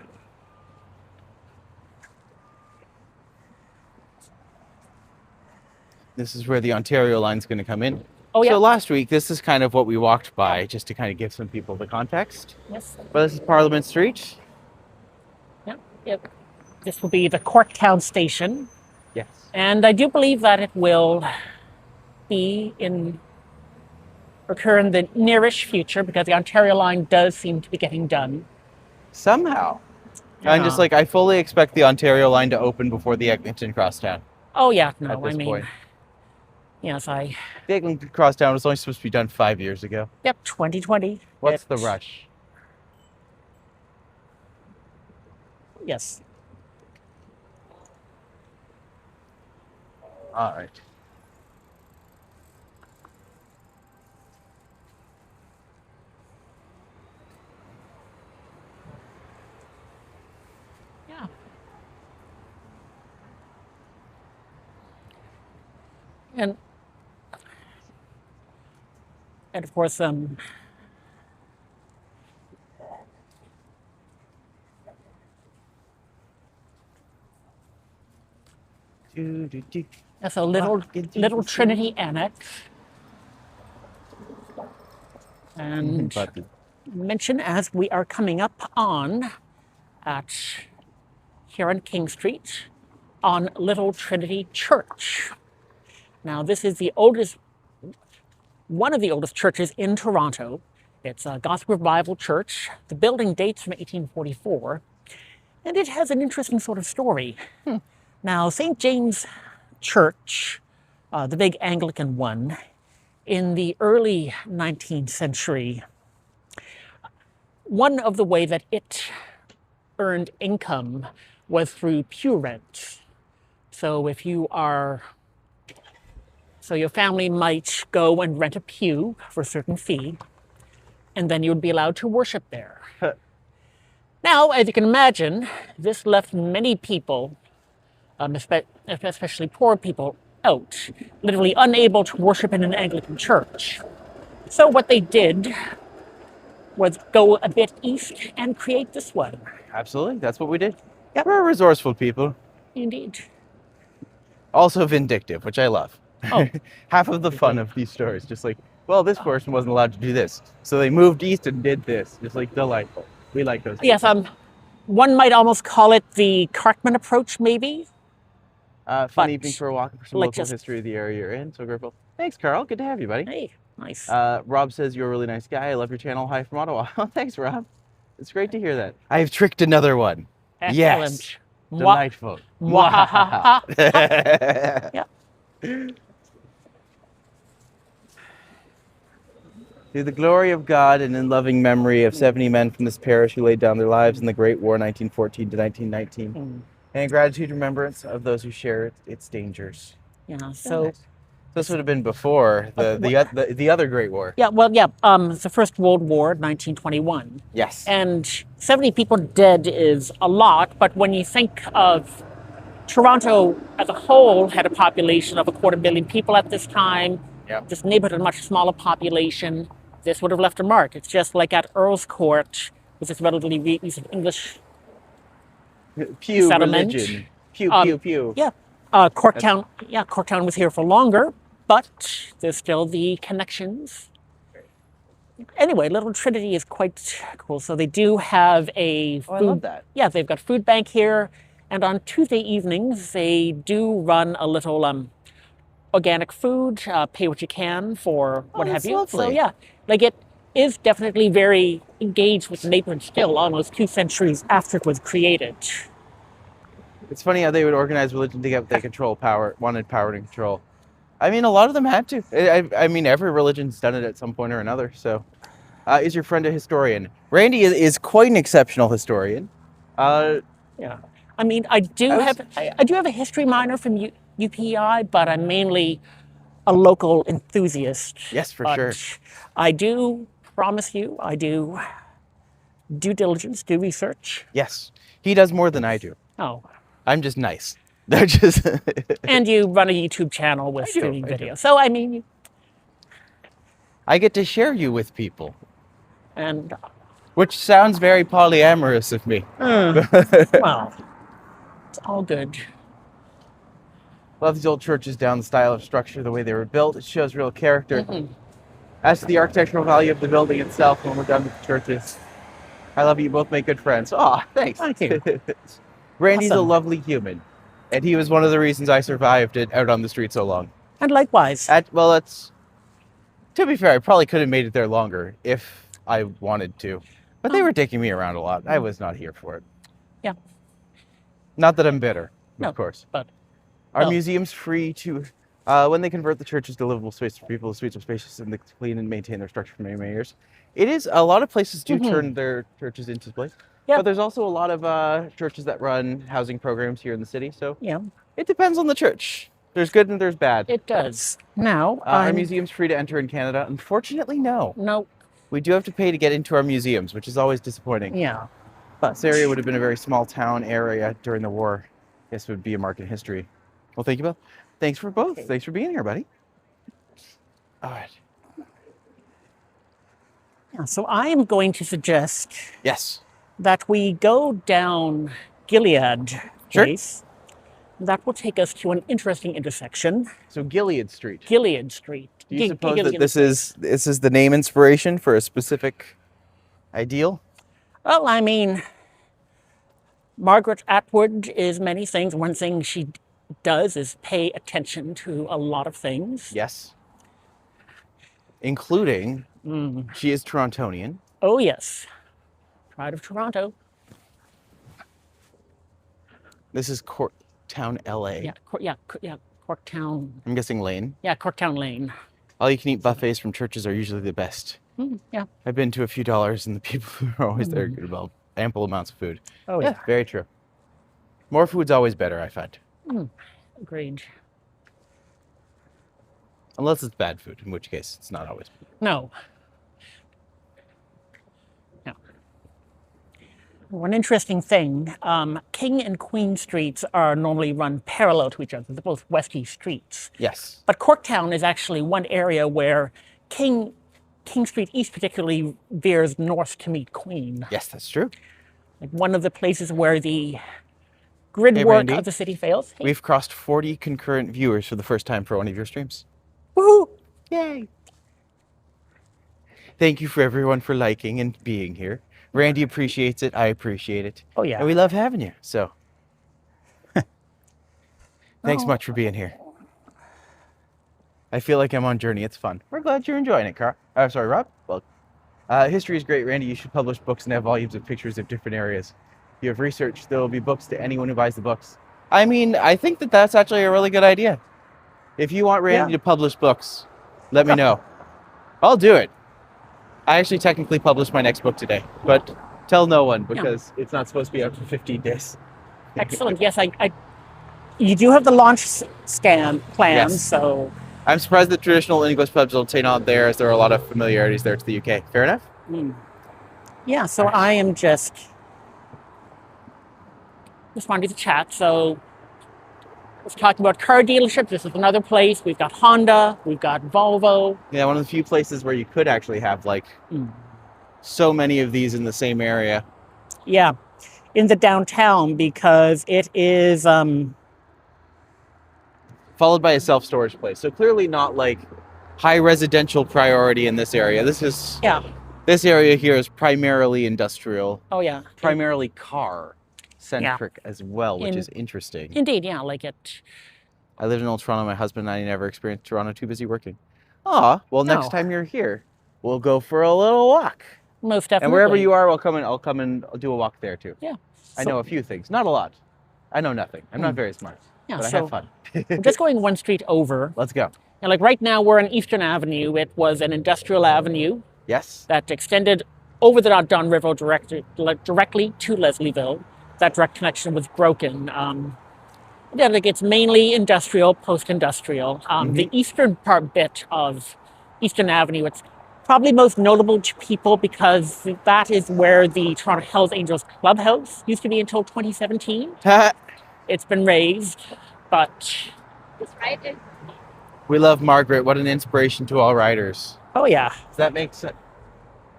This is where the Ontario line's going to come in. Oh, yeah. So last week, this is kind of what we walked by, just to kind of give some people the context. Yes. But this is Parliament Street. Yep. This will be the Corktown station. Yes. And I do believe that it will occur in the nearish future because the Ontario line does seem to be getting done. Somehow. I'm just Yeah. like, I fully expect the Ontario line to open before the Eglinton Crosstown. Oh yeah, At no, this I mean, point. yes, The Eglinton Crosstown was only supposed to be done 5 years ago. 2020. What's the rush? Yes. All right. Yeah. And of course, that's a little Trinity Annex. And But mention as we are coming up on here on King Street on Little Trinity Church. Now this is one of the oldest churches in Toronto. It's a Gospel Revival church. The building dates from 1844, and it has an interesting sort of story. Now St. James Church, the big Anglican one, in the early 19th century, one of the way that it earned income was through pew rent. So your family might go and rent a pew for a certain fee, and then you would be allowed to worship there. Now, as you can imagine, this left many people, especially poor people, out, literally unable to worship in an Anglican church. So what they did was go a bit east and create this one. absolutely, that's what we did. Yep. We're resourceful people. Indeed. Also vindictive, which I love. Oh. Half of the fun of these stories, just like, well, this person wasn't allowed to do this, so they moved east and did this. Just like delightful. We like those. Yes, one might almost call it the Cartman approach, maybe. Fun but evening for a walk for some like local just- history of the area you're in. So grateful. Thanks, Carl. Good to have you, buddy. Hey, nice. Rob says you're a really nice guy. I love your channel. Hi from Ottawa. Thanks, Rob. It's great to hear that. I've tricked another one. Excellent. Yes. Mwah. Delightful. Mwahaha. Yeah. To the glory of God and in loving memory of 70 men from this parish who laid down their lives in the Great War 1914 to 1919. And in gratitude and remembrance of those who share its dangers. Yeah, so nice. This would have been before the other Great War. Yeah, well, yeah, the First World War, 1921. Yes. And 70 people dead is a lot, but when you think of Toronto as a whole had a population of 250,000 people at this time. Yep. This neighborhood had a much smaller population. This would have left a mark. It's just like at Earl's Court, with this relatively recent English Pew settlement. religion. Pew. Yeah. Corktown was here for longer, but there's still the connections. Anyway, Little Trinity is quite cool. So they do have a food, I love that. Yeah, they've got food bank here. And on Tuesday evenings, they do run a little organic food, pay what you can for what have you. Lovely. So yeah, like it is definitely very engaged with the neighborhood still, almost 2 centuries after it was created. It's funny how they would organize religion to get what they wanted power and control. I mean, a lot of them had to. I mean, every religion's done it at some point or another. So, is your friend a historian? Randy is quite an exceptional historian. Yeah. I mean, I do have a history minor from UPI, but I'm mainly a local enthusiast. Yes, for But sure. I do promise you, I do due diligence, do research. Yes, he does more than I do. Oh, I'm just nice. They're just. and you run a YouTube channel with streaming video. So I mean, I get to share you with people, and which sounds very polyamorous of me. well, it's all good. Love these old churches down, the style of structure, the way they were built. It shows real character. As to the architectural value of the building itself, when we're done with the churches, I love you both make good friends. Oh, thanks. Thank you. Randy's a Awesome. lovely human, and he was one of the reasons I survived it out on the street so long. And likewise. To be fair, I probably could have made it there longer if I wanted to, but they were taking me around a lot. I was not here for it. Yeah. Not that I'm bitter, No, of course. but Our well. museum's free to, when they convert the churches to livable space for people, the suites are spacious and they clean and maintain their structure for many, many years. It is, a lot of places do turn their churches into this place. Yeah. But there's also a lot of churches that run housing programs here in the city, so Yeah, it depends on the church. There's good and there's bad. it does. Now, Our museum's free to enter in Canada. Unfortunately, no. no, We do have to pay to get into our museums, which is always disappointing. yeah, but This area would have been a very small town area during the war. This would be a mark in history. Well, thank you both. Thanks for both. Thanks for being here, buddy. All right. Yeah, so I am going to suggest Yes. that we go down Gilead Sure. Place. That will take us to an interesting intersection, So Gilead Street. Gilead Street. Do you suppose that Gilead- this is the name inspiration for a specific ideal? Well, I mean, Margaret Atwood is many things. One thing she does is pay attention to a lot of things. Yes. Including, she is Torontonian. Oh, yes. Pride of Toronto. This is Corktown, LA. Yeah, Corktown. I'm guessing Lane. Yeah, Corktown Lane. All you can eat buffets from churches are usually the best. Yeah. I've been to a few dollars and the people who are always there are good about ample amounts of food. Oh, yeah. Very true. More food's always better, I find. Agreed. Unless it's bad food, in which case it's not always. No. No. One interesting thing, King and Queen Streets are normally run parallel to each other. They're both west-east streets. Yes. But Corktown is actually one area where King Street East particularly veers north to meet Queen. Yes, that's true. Like one of the places where the grid Hey, work Randy. of the city fails. Hey, We've crossed 40 concurrent viewers for the first time for one of your streams. woohoo! Yay! Thank you for everyone for liking and being here. Randy appreciates it. I appreciate it. Oh, yeah. And we love having you. So, thanks much for being here. I feel like I'm on journey. It's fun. We're glad you're enjoying it, Carl. Sorry, Rob. Well, history is great, Randy. You should publish books and have volumes of pictures of different areas. You have research. There will be books to anyone who buys the books. I mean, I think that that's actually a really good idea. If you want Randy to publish books, let me know. I'll do it. I actually technically published my next book today, but tell no one because it's not supposed to be out for 15 days. Excellent. Yes, you do have the launch scan planned, Yes. so I'm surprised that traditional English pubs don't say not there, as there are a lot of familiarities there to the UK. Fair enough? Yeah, so I am just wanting to chat. So I was talking about car dealerships. This is another place. We've got Honda. We've got Volvo. Yeah, one of the few places where you could actually have like so many of these in the same area. Yeah, in the downtown, because it is followed by a self-storage place. So clearly not like high residential priority in this area. This area here is primarily industrial. Oh yeah. Primarily car centric as well, which is interesting. Indeed, yeah, like it. I lived in Old Toronto. My husband and I never experienced Toronto, too busy working. Well, next time you're here, we'll go for a little walk. Most definitely. And wherever you are, I'll come and do a walk there too. Yeah. I know a few things, not a lot. I know nothing. I'm not very smart. Yeah, but I have fun. I'm just going one street over. Let's go. And like right now, we're on Eastern Avenue. It was an industrial avenue. Yes. That extended over the Don River directly to Leslieville. That direct connection was broken. Yeah, like it's mainly industrial, post-industrial. The eastern bit of Eastern Avenue, it's probably most notable to people because that is where the Toronto Hells Angels clubhouse used to be until 2017. It's been raised, but... We love Margaret. What an inspiration to all riders. Oh, yeah. Does that make sense?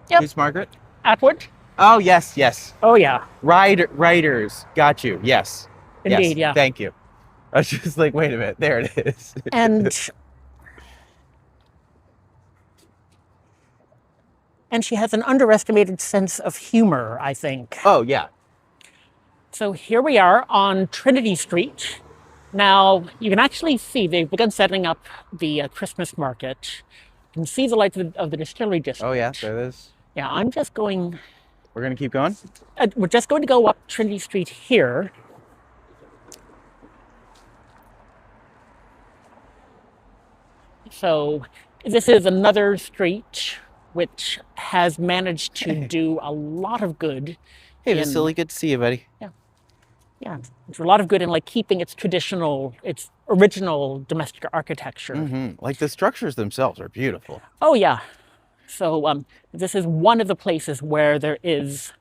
Yep. Who's Margaret? Atwood? Oh, yes, yes. Oh, yeah. Riders. Got you. Yes. Indeed, yeah. Thank you. I was just like, wait a minute. There it is. And she has an underestimated sense of humor, I think. Oh, yeah. So here we are on Trinity Street. Now, you can actually see they've begun setting up the Christmas market. You can see the lights of the distillery district. Oh, yeah, there it is. Yeah, I'm just going... We're going to keep going? We're just going to go up Trinity Street here. So this is another street which has managed to do a lot of good. Hey, Vasily, good to see you, buddy. Yeah, it's a lot of good in like keeping its original domestic architecture. Like the structures themselves are beautiful. Oh yeah. So this is one of the places where there is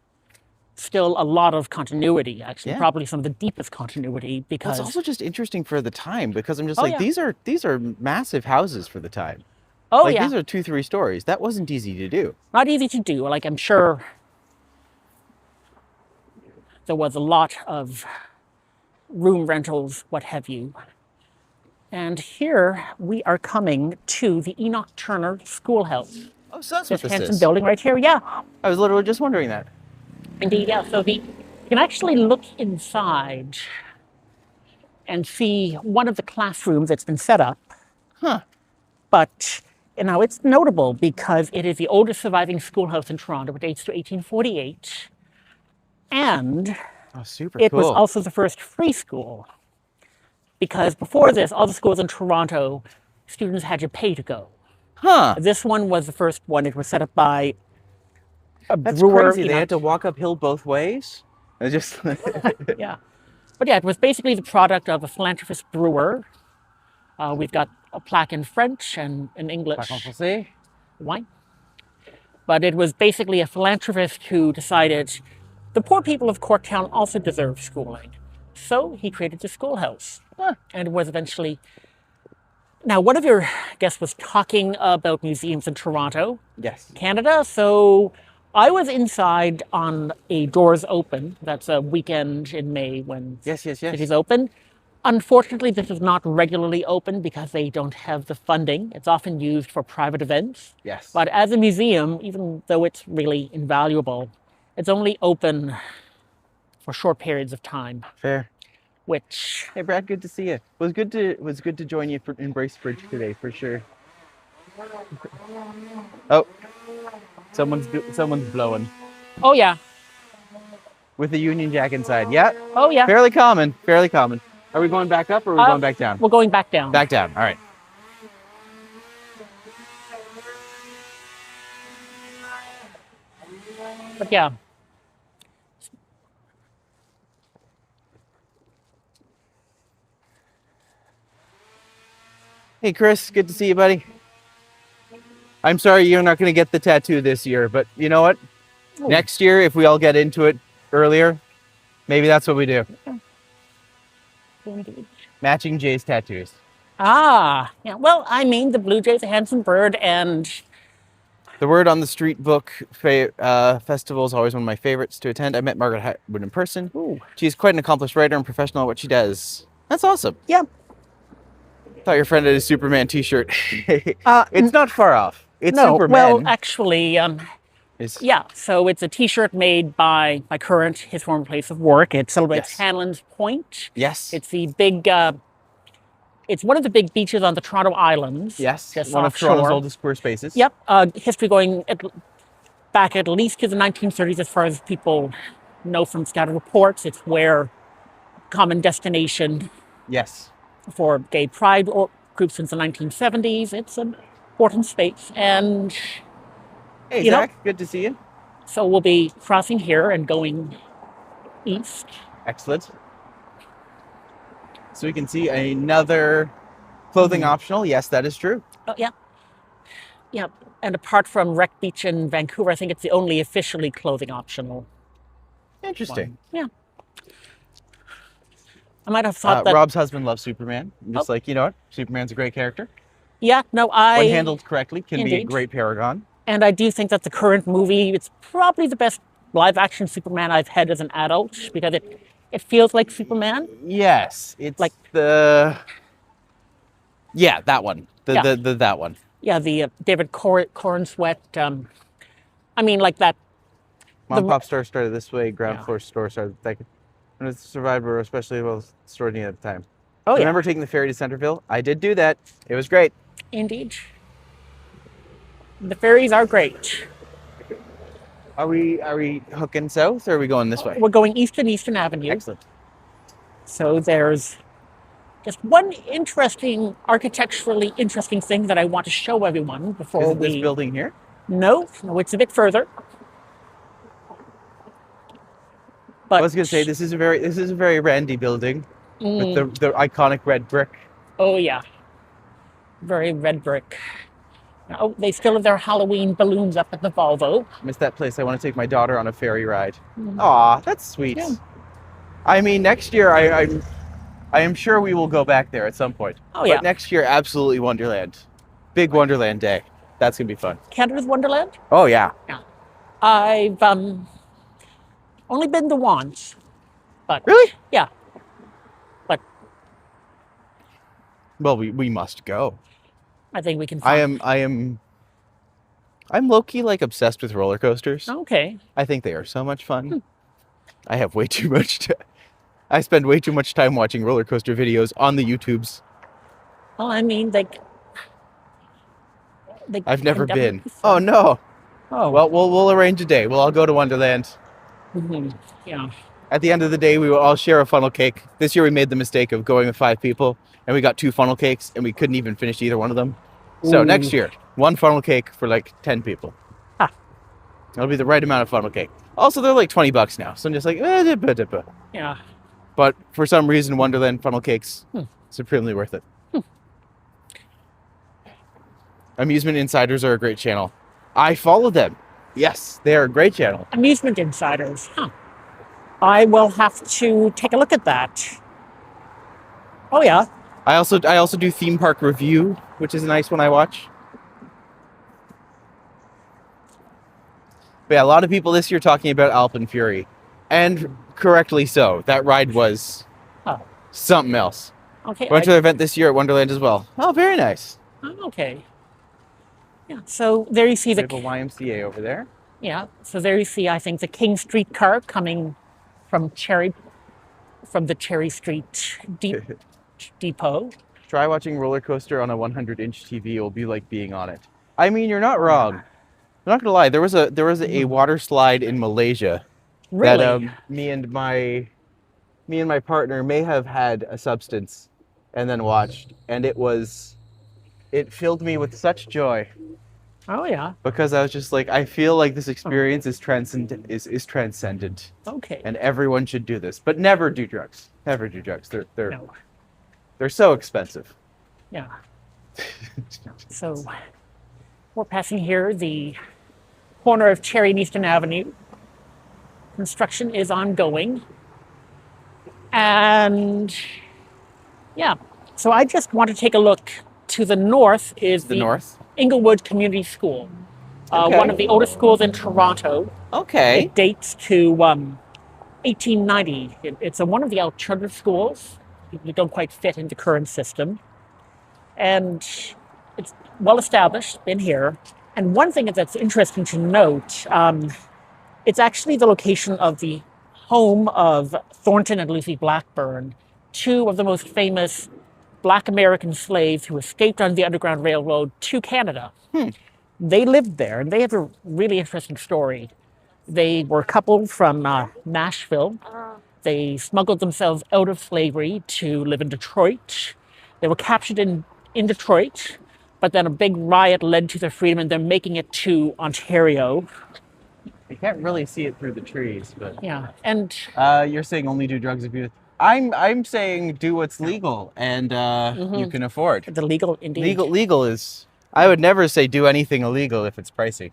still a lot of continuity, actually, probably some of the deepest continuity, because it's also just interesting for the time, because I'm just these are massive houses for the time. Oh, like these are 2-3 stories. That wasn't easy to do. Not easy to do. Like I'm sure there was a lot of room rentals, what have you. And here we are coming to the Enoch Turner Schoolhouse. Oh, so that's what this handsome is. Building right here, yeah. I was literally just wondering that. Indeed, yeah. So you can actually look inside and see one of the classrooms that's been set up. Huh. But now it's notable because it is the oldest surviving schoolhouse in Toronto. It dates to 1848. And it was also the first free school. Because before this, all the schools in Toronto, students had to pay to go. Huh. This one was the first one. It was set up by a That's brewer. Crazy. They had to walk uphill both ways? It just... Yeah. But yeah, it was basically the product of a philanthropist brewer. We've got a plaque in French and in English. Wine. But it was basically a philanthropist who decided the poor people of Corktown also deserve schooling. So he created the schoolhouse. And it was eventually... Now, one of your guests was talking about museums in Toronto, Canada. So I was inside on a Doors Open. That's a weekend in May when cities open. Unfortunately, this is not regularly open because they don't have the funding. It's often used for private events. But as a museum, even though it's really invaluable, it's only open for short periods of time. Fair. Which... Hey, Brad, good to see you. It was good to join you in Bracebridge today, for sure. Oh, someone's blowing. Oh, yeah. With the Union Jack inside. Yeah. Oh, yeah. Fairly common. Fairly common. Are we going back up or are we going back down? We're going back down. Back down. All right. But yeah. Hey, Chris, good to see you, buddy. I'm sorry you're not going to get the tattoo this year, but you know what? Oh. Next year, if we all get into it earlier, maybe that's what we do. Matching Jay's tattoos. Ah, yeah. Well, I mean, the blue jay's a handsome bird, and The Word on the Street book festival is always one of my favorites to attend. I met Margaret Atwood in person. ooh, She's quite an accomplished writer and professional at what she does. That's awesome. yeah. Thought your friend had a Superman t-shirt. It's not far off. It's No, Superman. well, actually, Is- yeah. So it's a T-shirt made by my current, his former place of work. It celebrates Yes. Hanlon's Point. Yes. It's the big. It's one of the big beaches on the Toronto Islands. Yes. Just One of offshore. Toronto's oldest queer spaces. Yep. History going back at least to the 1930s, as far as people know from scattered reports. It's where common destination Yes. for gay pride groups since the 1970s. It's an important space. And Hey, You know- Zach. Good to see you. so we'll be crossing here and going east. Excellent. So we can see another clothing optional. Yes, that is true. Oh, yeah. Yeah. And apart from Wreck Beach in Vancouver, I think it's the only officially clothing optional Interesting. one. Yeah. I might have thought that. Rob's husband loves Superman. I'm just Oh. like, you know what? Superman's a great character. Yeah, no, When handled correctly, can be a Indeed. great paragon. And I do think that the current movie, it's probably the best live action Superman I've had as an adult because it feels like Superman. Yes, it's Like- that one. Yeah. That one. Yeah, the David Cornsweet. I mean, like that. Mom Pop Store started this way. Ground Yeah. Floor Store started like when it's Survivor, especially well stored at the time. Oh, yeah. Remember taking the ferry to Centerville? I did do that. It was great. Indeed. The ferries are great. Are we hooking south or are we going this way? We're going east and Eastern Avenue. Excellent. So there's just one architecturally interesting thing that I want to show everyone before Is it we. this building here? No, it's a bit further. But I was gonna say this is a very Randy building with the iconic red brick. Oh yeah, very red brick. Oh, they still have their Halloween balloons up at the Volvo. Miss that place. I want to take my daughter on a ferry ride. Aw, that's sweet. Yeah. I mean, next year I am sure we will go back there at some point. Oh, yeah. But next year, absolutely Wonderland. Big Wonderland Day. That's gonna be fun. Canada's Wonderland. Oh yeah. I've only been to once, but Really? yeah, but Well, we must go. I think we can. I'm low-key like obsessed with roller coasters. Okay. I think they are so much fun. I have way too much I spend way too much time watching roller coaster videos on the YouTubes. Well, I mean, I've never can been. definitely be Oh fun. no. Oh, Well, we'll arrange a day. We'll all go to Wonderland. yeah. At the end of the day, we will all share a funnel cake. This year we made the mistake of going with 5 people and we got 2 funnel cakes and we couldn't even finish either one of them. So Ooh. next year, 1 funnel cake for like 10 people. Ah. That'll be the right amount of funnel cake. Also, they're like $20 now. So I'm just like, Yeah. but for some reason, Wonderland funnel cakes, supremely worth it. Amusement Insiders are a great channel. I follow them. Yes, they are a great channel. Amusement Insiders. Huh. I will have to take a look at that. Oh yeah. I also do Theme Park Review, which is a nice one I watch. But yeah, a lot of people this year talking about Alpine Fury. And correctly so. That ride was Oh. something else. Okay. I went to an event this year at Wonderland as well. Oh, very nice. Okay. Yeah. So there you see We have a YMCA over there. Yeah. So there you see, I think, the King Street car coming from the Cherry Street depot. Try watching roller coaster on a 100-inch TV. It will be like being on it. I mean, you're not wrong. I'm not gonna lie. There was a water slide in Malaysia Really? that me and my partner may have had a substance and then watched, and it filled me with such joy Oh yeah. because I was just like, I feel like this experience is transcendent, Okay. and everyone should do this, but never do drugs. Never do drugs. No. They're so expensive. Yeah. So we're passing here the corner of Cherry and Eastern Avenue. Construction is ongoing. And yeah, so I just want to take a look. To the north is The north? Inglewood Community School, Okay. one of the oldest schools in Toronto. Okay. It dates to 1890. It's one of the alternative schools. They don't quite fit into the current system. And it's well established, been here. And one thing that's interesting to note, it's actually the location of the home of Thornton and Lucy Blackburn, two of the most famous Black American slaves who escaped on the Underground Railroad to Canada. They lived there, and they have a really interesting story. They were a couple from Nashville. They smuggled themselves out of slavery to live in Detroit. They were captured in Detroit, but then a big riot led to their freedom, and they're making it to Ontario. You can't really see it through the trees, but Yeah, and you're saying only do drugs if you. I'm saying do what's legal and you can afford. the legal, indeed. Legal is. I would never say do anything illegal if it's pricey.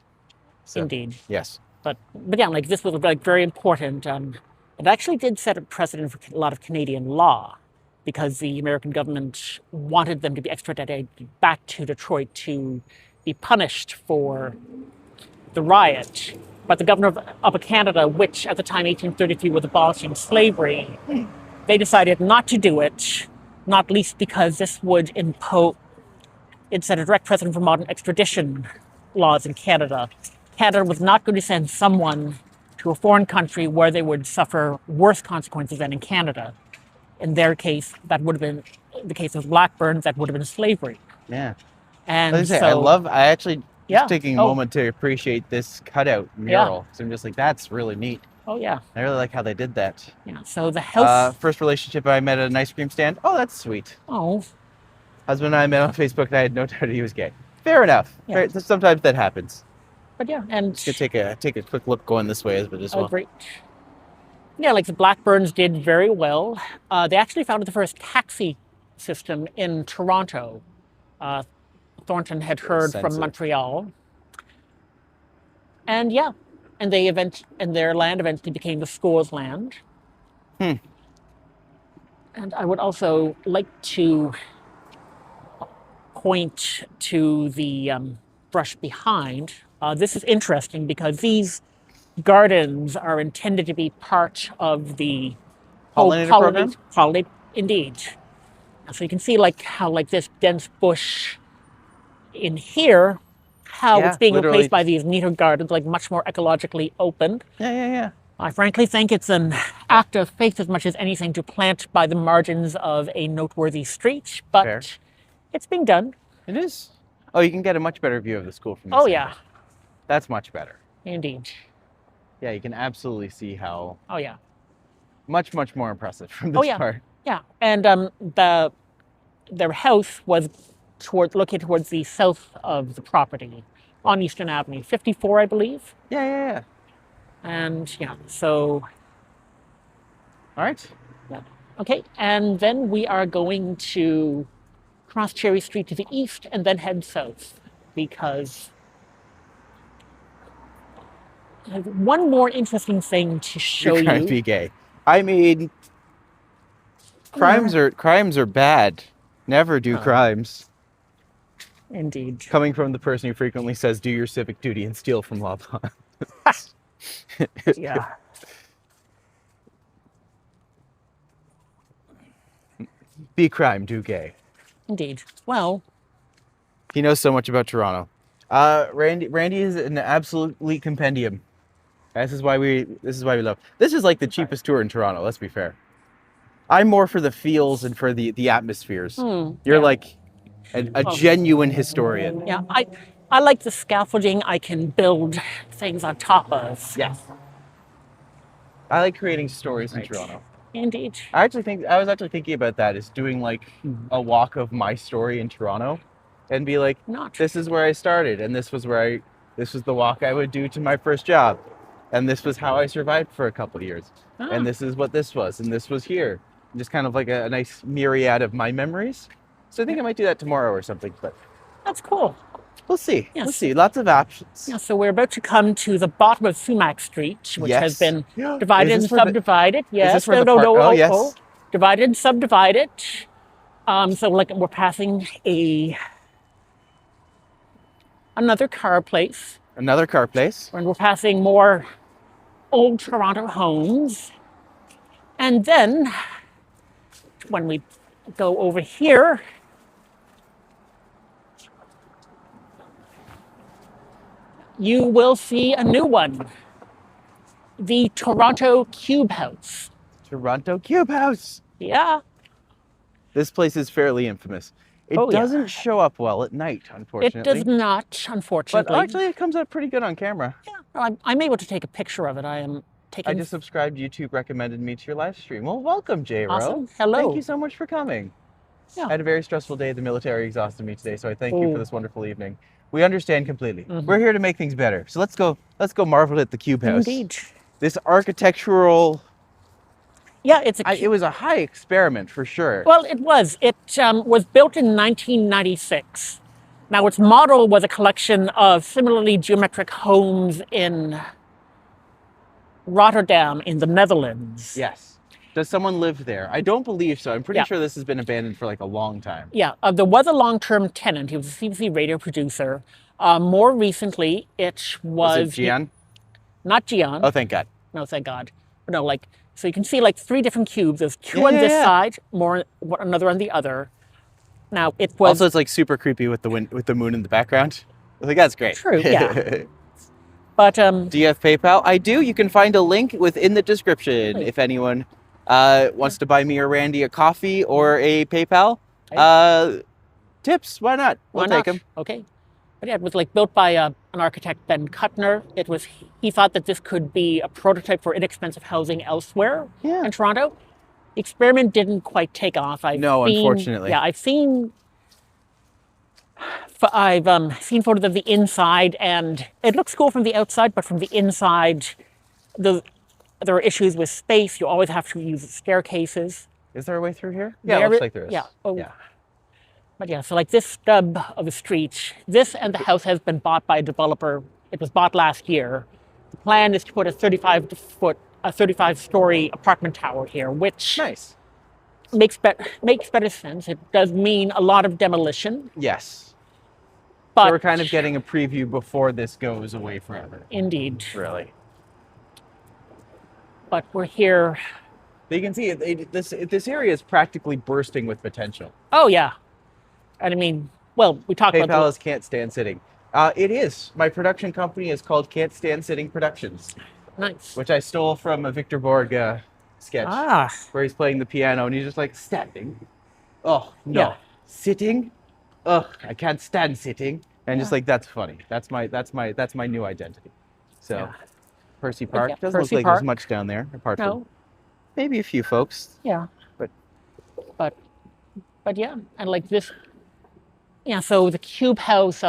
So, Indeed. yes. But yeah, like this was like very important. It actually did set a precedent for a lot of Canadian law, because the American government wanted them to be extradited back to Detroit to be punished for the riot. But the governor of Upper Canada, which at the time 1833 was abolishing slavery, they decided not to do it, not least because this would it set a direct precedent for modern extradition laws in Canada. Canada was not going to send someone to a foreign country where they would suffer worse consequences than in Canada. In their case, that would have been the case of Blackburn, that would have been slavery. Yeah. And As I say, so, I actually Yeah. just taking a Oh. moment to appreciate this cutout mural. So I'm just like, that's really neat. oh yeah, I really like how they did that. yeah. So the house, First relationship I met at an ice cream stand. Oh, that's sweet. Husband and I met on Facebook, and I had no doubt he was gay. Fair enough. Yeah. Sometimes that happens. but yeah, and Could take a quick look going this way as well. great. Yeah, like the Blackburns did very well. They actually founded the first taxi system in Toronto. Thornton had heard Sense from it. Montreal. And yeah, and their land eventually became the school's land. And I would also like to point to the brush behind. This is interesting because these gardens are intended to be part of the Pollinator program? Indeed. So you can see how this dense bush in here, how Yeah, it's being literally. replaced by these neater gardens, like much more ecologically open. Yeah. I frankly think it's an act of faith as much as anything to plant by the margins of a noteworthy street, but Fair. it's being done. It is. Oh, you can get a much better view of the school from this Oh angle. yeah, That's much better. indeed. Yeah, you can absolutely see how Oh yeah. much more impressive from this part. Yeah, and their house was located towards the south of the property on Eastern Avenue, 54, I believe. Yeah. And yeah, so All right. yeah, okay. And then we are going to cross Cherry Street to the east and then head south, because I have one more interesting thing to show You're trying you. to be gay. I mean, crimes are bad. Never do crimes. Indeed. Coming from the person who frequently says, "Do your civic duty and steal from law." Yeah. Be crime, do gay. Indeed. Well, He knows so much about Toronto. Randy is an absolutely compendium. This is why we love. This is like the cheapest tour in Toronto. Let's be fair. I'm more for the feels and for the atmospheres. You're like a genuine historian. yeah, I like the scaffolding I can build things on top of. Yes. I like creating stories in Right. Toronto. Indeed. I was actually thinking about that, is doing like a walk of my story in Toronto, and be like, Not. this is where I started, and this was the walk I would do to my first job, and this was how I survived for a couple of years, Ah. and this is what this was, and this was here. Just kind of like a nice myriad of my memories. So I think I might do that tomorrow or something, but That's cool. we'll see. Yes. We'll see. Lots of options. Yeah, so we're about to come to the bottom of Sumac Street, which has Yes. been Is divided this and where the- subdivided. Yes. this where the park- oh, yes. Divided and subdivided. So like we're passing another car place, Another car place. and we're passing more old Toronto homes. And then when we go over here, you will see a new one. The Toronto Cube House. Toronto Cube House. Yeah. This place is fairly infamous. It Oh, yeah. doesn't show up well at night, It unfortunately. does not, unfortunately. But actually, it comes out pretty good on camera. Yeah, well, I'm able to take a picture of it. I am taking. I just subscribed. YouTube recommended me to your live stream. Well, welcome, J-Ro. Awesome. Hello. Thank you so much for coming. Yeah. I had a very stressful day. The military exhausted me today, so I thank you Oh. for this wonderful evening. We understand completely. We're here to make things better. So let's go marvel at the Cube House. Indeed. This architectural, Yeah, it's it was a high experiment for sure. Well, it was. It was built in 1996. Now, its model was a collection of similarly geometric homes in Rotterdam in the Netherlands. Yes. Does someone live there? I don't believe so. I'm pretty Yeah. sure this has been abandoned for like a long time. Yeah, there was a long-term tenant. He was a CBC radio producer. More recently, it was... Was it Gian? Not Gian. Oh, thank God. No, thank God. No, like, so you can see like 3 different cubes. There's 2 on Yeah, this yeah. side, another on the other. Now, it was... Also, it's like super creepy with the moon in the background. I think that's great. True, yeah. But, Do you have PayPal? I do. You can find a link within the description Right. if anyone wants to buy me or Randy a coffee or a PayPal. Tips, why not? We'll why take not? them. Okay. But yeah, it was like built by an architect, Ben Kuttner. He thought that this could be a prototype for inexpensive housing elsewhere Yeah. in Toronto. The experiment didn't quite take off. Unfortunately. Yeah, I've seen photos of the inside, and it looks cool from the outside, but from the inside, there are issues with space. You always have to use staircases. Is there a way through here? Yeah, it looks like there is. Yeah. Oh. Yeah. But yeah, so like this stub of a street, this and the house has been bought by a developer. It was bought last year. The plan is to put a 35-story apartment tower here, which Nice. makes better sense. It does mean a lot of demolition, Yes. but So we're kind of getting a preview before this goes away forever. indeed. Really. But we're here. But you can see this area is practically bursting with potential. Oh yeah, and I mean, well, we talked PayPal about is Can't Stand Sitting. It is. My production company is called Can't Stand Sitting Productions, nice. which I stole from a Victor Borg sketch where he's playing the piano and he's just like, standing. Oh, no. Yeah. Sitting? Ugh, I can't stand sitting. And just like, that's funny. That's my new identity. So Yeah. Percy Park yeah, doesn't Percy look like Park. there's much down there apart No. from maybe a few folks. Yeah. But- But yeah, and like this, yeah, so the Cube House,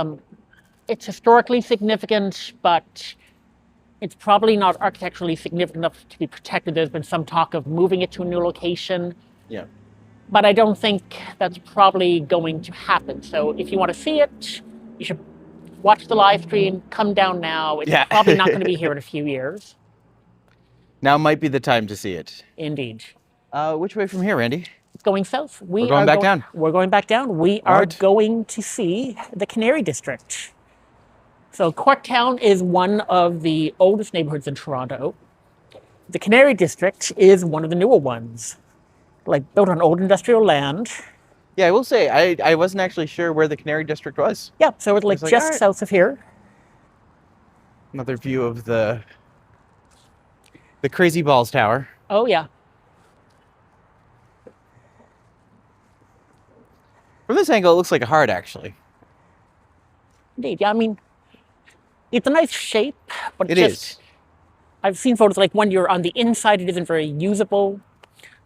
it's historically significant, but it's probably not architecturally significant enough to be protected. There's been some talk of moving it to a new location, Yeah. but I don't think that's probably going to happen. So if you want to see it, you should watch the live stream, come down now. It's Yeah. probably not going to be here in a few years. Now might be the time to see it. Indeed. Which way from here, Randy? Going south. We're going back down. We're going back down. We are Right. going to see the Canary District. So Corktown is one of the oldest neighborhoods in Toronto. The Canary District is one of the newer ones, like built on old industrial land. Yeah, I will say, I wasn't actually sure where the Canary District was. Yeah, so it's like like, just alright. south of here. Another view of the Crazy Balls Tower. Oh yeah. From this angle, it looks like a heart, actually. Indeed. Yeah, I mean, it's a nice shape, but It just, is. I've seen photos like when you're on the inside, it isn't very usable.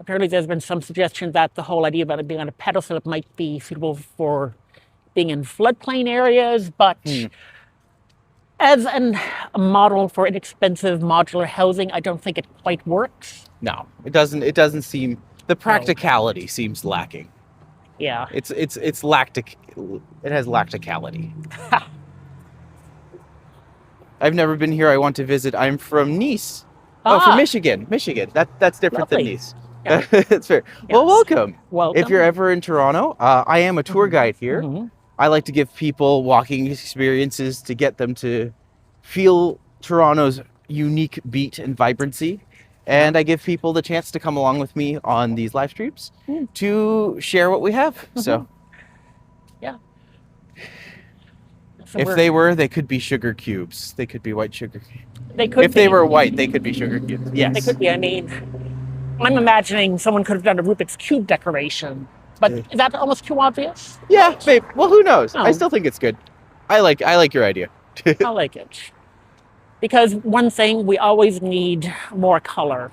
Apparently, there's been some suggestion that the whole idea about it being on a pedestal, it might be suitable for being in floodplain areas, but as a model for inexpensive modular housing, I don't think it quite works. No, it doesn't. It doesn't seem. The practicality seems lacking. Yeah. It's lactic. It has lacticality. I've never been here. I want to visit. I'm from Nice. Oh, from Michigan. Michigan. That's different than Lovely. Nice. Yeah. That's fair. Well, Yes. welcome. Welcome. If you're ever in Toronto, I am a tour guide here. Mhm. I like to give people walking experiences to get them to feel Toronto's unique beat and vibrancy. And I give people the chance to come along with me on these live streams to share what we have. So Yeah. So if they could be sugar cubes. They could be white sugar cubes. they could If be. they were white, they could be sugar cubes. Yes. They could be. I mean, I'm imagining someone could have done a Rubik's Cube decoration. But is that almost too obvious? Yeah, babe. Well, who knows? Oh. I still think it's good. I like your idea. I like it. Because one thing, we always need more color.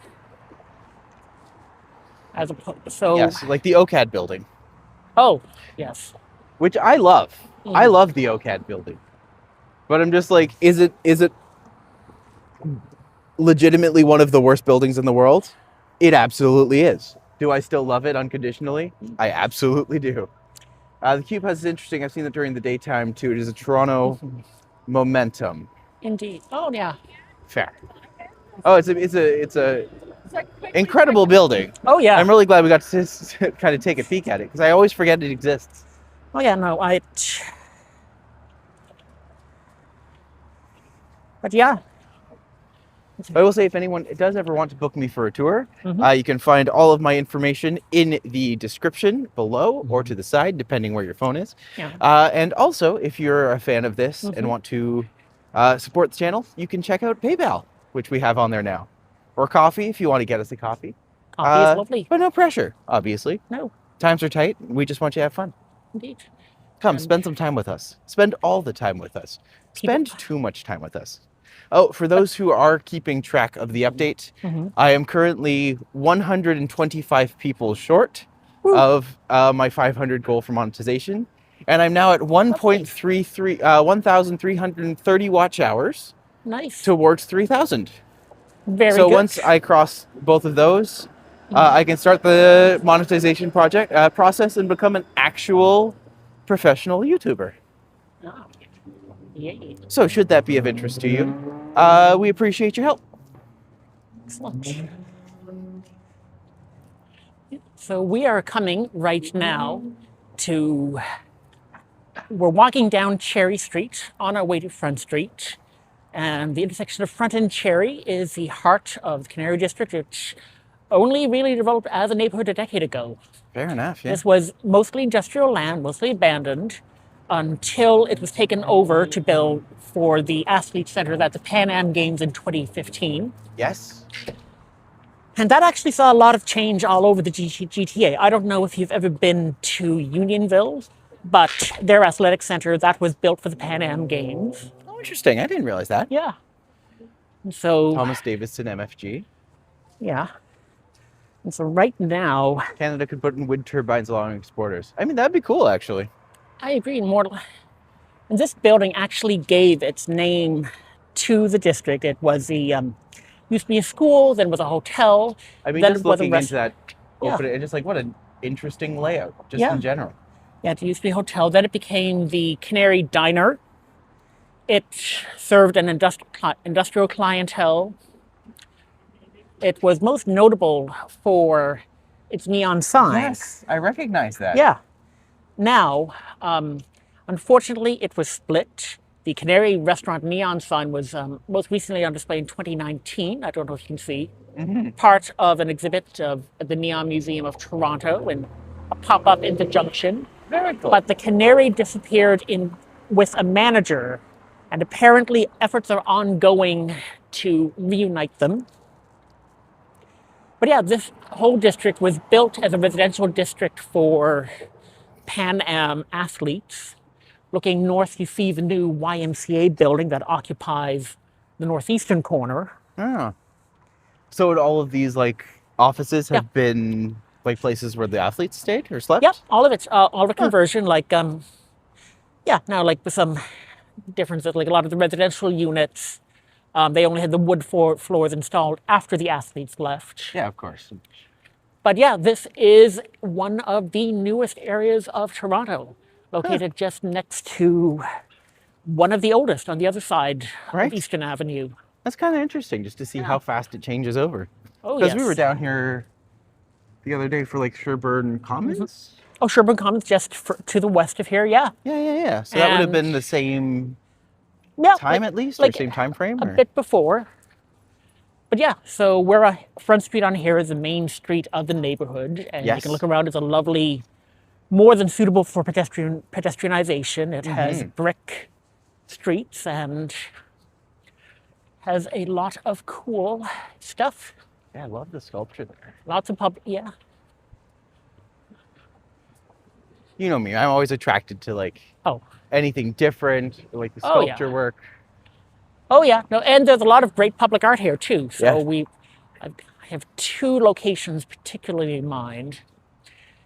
As opposed, so Yes, like the OCAD building, oh, yes. which I love. I love the OCAD building. But I'm just like, is it legitimately one of the worst buildings in the world? It absolutely is. Do I still love it unconditionally? I absolutely do. The Cube has interesting. I've seen it during the daytime too. It is a Toronto momentum. Indeed. Oh yeah. Fair. Oh, it's a incredible building. Oh yeah. I'm really glad we got to kind of take a peek at it because I always forget it exists. Oh yeah, no, but yeah. I will say, if anyone does ever want to book me for a tour, you can find all of my information in the description below or to the side, depending where your phone is. Yeah. And also, if you're a fan of this and want to support the channel, you can check out PayPal, which we have on there now. Or coffee, if you want to get us a coffee. Coffee is lovely. But no pressure, obviously. No, Times are tight. We just want you to have fun. indeed. Come, spend some time with us. Spend all the time with us. Spend too much time with us. Oh, for those who are keeping track of the update, I am currently 125 people short of my 500 goal for monetization. And I'm now at 1,330 watch hours Nice. towards 3,000. Very So good. once I cross both of those, I can start the monetization project process and become an actual professional YouTuber. Oh, yay. So should that be of interest to you, we appreciate your help. Excellent. So we are coming right now we're walking down Cherry Street on our way to Front Street. And the intersection of Front and Cherry is the heart of the Canary District, which only really developed as a neighborhood a decade ago. Fair enough, yeah. This was mostly industrial land, mostly abandoned, until it was taken over to build for the athlete center at the Pan Am Games in 2015. Yes. And that actually saw a lot of change all over the GTA. I don't know if you've ever been to Unionville, but their athletic center, that was built for the Pan Am Games. Oh, interesting. I didn't realize that. Yeah. And so, Thomas Davidson MFG. yeah. And so right now, Canada could put in wind turbines along exporters. I mean, that'd be cool, actually. I agree. And this building actually gave its name to the district. It was used to be a school, then was a hotel. I mean, then just it was a looking into that, Yeah. and just like, what an interesting layout, just Yeah. in general. Yeah, it used to be a hotel. Then it became the Canary Diner. It served an industrial clientele. It was most notable for its neon signs. Yes, I recognize that. Yeah. Now, unfortunately, it was split. The Canary Restaurant neon sign was most recently on display in 2019. I don't know if you can see. Part of an exhibit of the Neon Museum of Toronto and a pop-up in the Junction. Very cool. But the Canary disappeared with a manager, and apparently efforts are ongoing to reunite them. But yeah, this whole district was built as a residential district for Pan Am athletes. Looking north, you see the new YMCA building that occupies the northeastern corner. Oh. So would all of these like offices have been like places where the athletes stayed or slept? Yep, all of it's all the conversion, like now like with some differences, like a lot of the residential units, they only had the wood floors installed after the athletes left. Yeah, of course. But yeah, this is one of the newest areas of Toronto, located just next to one of the oldest on the other side of Eastern Avenue. That's kind of interesting just to see how fast it changes over. Oh, Because yes. we were down here the other day for like Sherburne Commons. Oh, Sherburne Commons just to the west of here, yeah. Yeah. So that would have been the same time at least, or same time frame? A bit before. But yeah, so where Front Street on here is the main street of the neighborhood. And you can look around. It's a lovely, more than suitable for pedestrianization. It has brick streets and has a lot of cool stuff. Yeah, I love the sculpture there. Lots of yeah. You know me, I'm always attracted to like anything different, like the sculpture work. Oh yeah, no, and there's a lot of great public art here too. So I have two locations particularly in mind,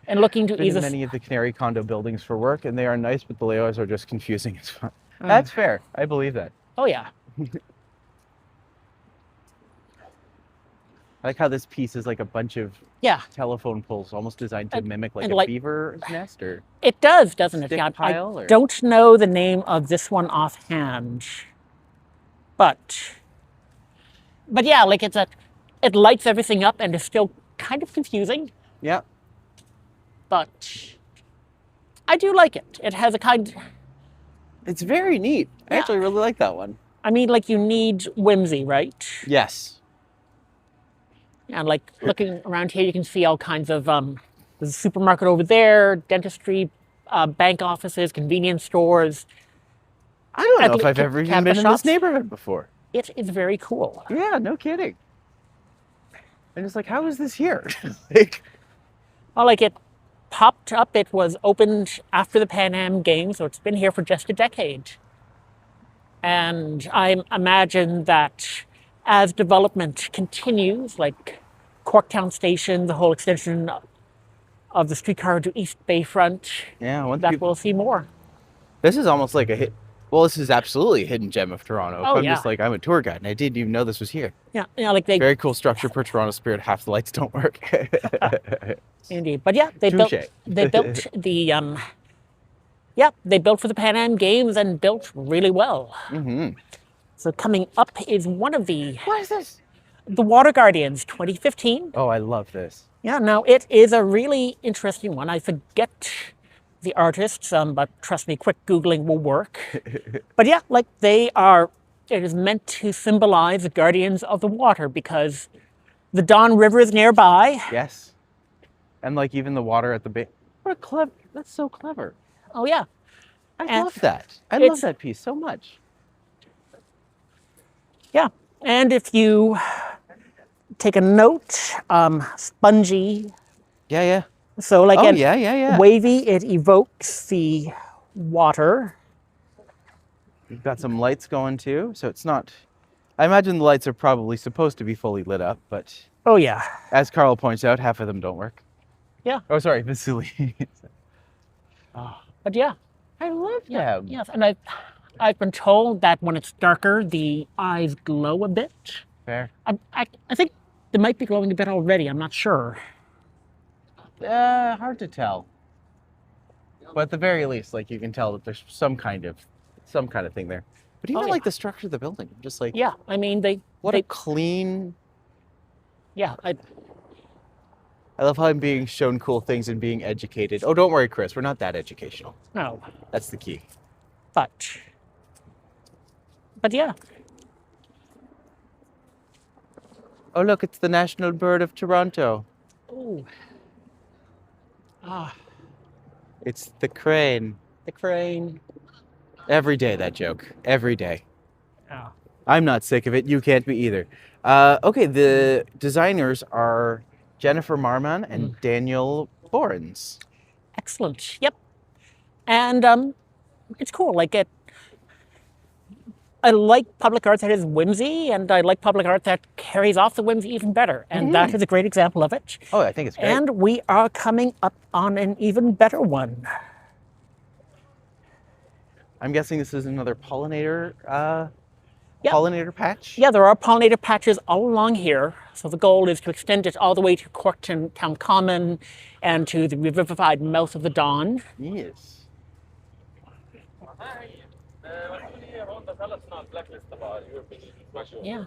and looking to either many of the Canary condo buildings for work, and they are nice, but the layouts are just confusing as fuck. That's fair. I believe that. Oh yeah. I like how this piece is like a bunch of telephone poles, almost designed to mimic like a beaver's nest, or it does, doesn't it? Yeah, I don't know the name of this one offhand. But yeah, like it lights everything up and is still kind of confusing. Yeah. But I do like it. It has a kind. It's very neat. I actually really like that one. I mean, like you need whimsy, right? Yes. And like looking around here, you can see all kinds of there's a supermarket over there, dentistry, bank offices, convenience stores. I don't know if I've ever even been in this neighborhood before. It is very cool. Yeah, no kidding. And it's like, how is this here? Well, like it popped up. It was opened after the Pan Am Games, so it's been here for just a decade. And I imagine that as development continues, like Corktown Station, the whole extension of the streetcar to East Bayfront, we'll see more. This is almost like a hit. Well, this is absolutely a hidden gem of Toronto. I'm just like, I'm a tour guide, and I didn't even know this was here. Yeah, like they very cool structure per Toronto spirit. Half the lights don't work. Indeed, but yeah, they built the they built for the Pan Am Games and built really well. So coming up is one of the what is this? The Water Guardians 2015. Oh, I love this. Yeah, no, it is a really interesting one. I forget the artists, but trust me, quick Googling will work. But yeah, like it is meant to symbolize the guardians of the water because the Don River is nearby. Yes. And like even the water at the bay. What a clever, that's so clever. Oh yeah. I love that. I love that piece so much. Yeah, and if you take a note, spongy. Yeah. So like yeah. Wavy, it evokes the water. You've got some lights going too, so it's not. I imagine the lights are probably supposed to be fully lit up, but oh yeah, as Carl points out, half of them don't work. Yeah. Oh, sorry, Vasily. But yeah, I love them. Yes, and I've been told that when it's darker, the eyes glow a bit. Fair. I think they might be glowing a bit already. I'm not sure. Hard to tell. But at the very least, like you can tell that there's some kind of thing there. But even like the structure of the building, just like I mean a clean. Yeah, I love how I'm being shown cool things and being educated. Oh, don't worry, Chris. We're not that educational. No. That's the key. But yeah. Oh, look, it's the national bird of Toronto. Oh. It's the crane. The crane. Every day, that joke. Every day. Oh. I'm not sick of it. You can't be either. Okay, the designers are Jennifer Marman and Daniel Borens. Excellent. Yep. And it's cool. Like I like public art that is whimsy, and I like public art that carries off the whimsy even better. And that is a great example of it. Oh, I think it's great. And we are coming up on an even better one. I'm guessing this is another pollinator. Yeah. pollinator patch? Yeah, there are pollinator patches all along here. So the goal is to extend it all the way to Corktown Common and to the revivified mouth of the Don. Yes. Yeah.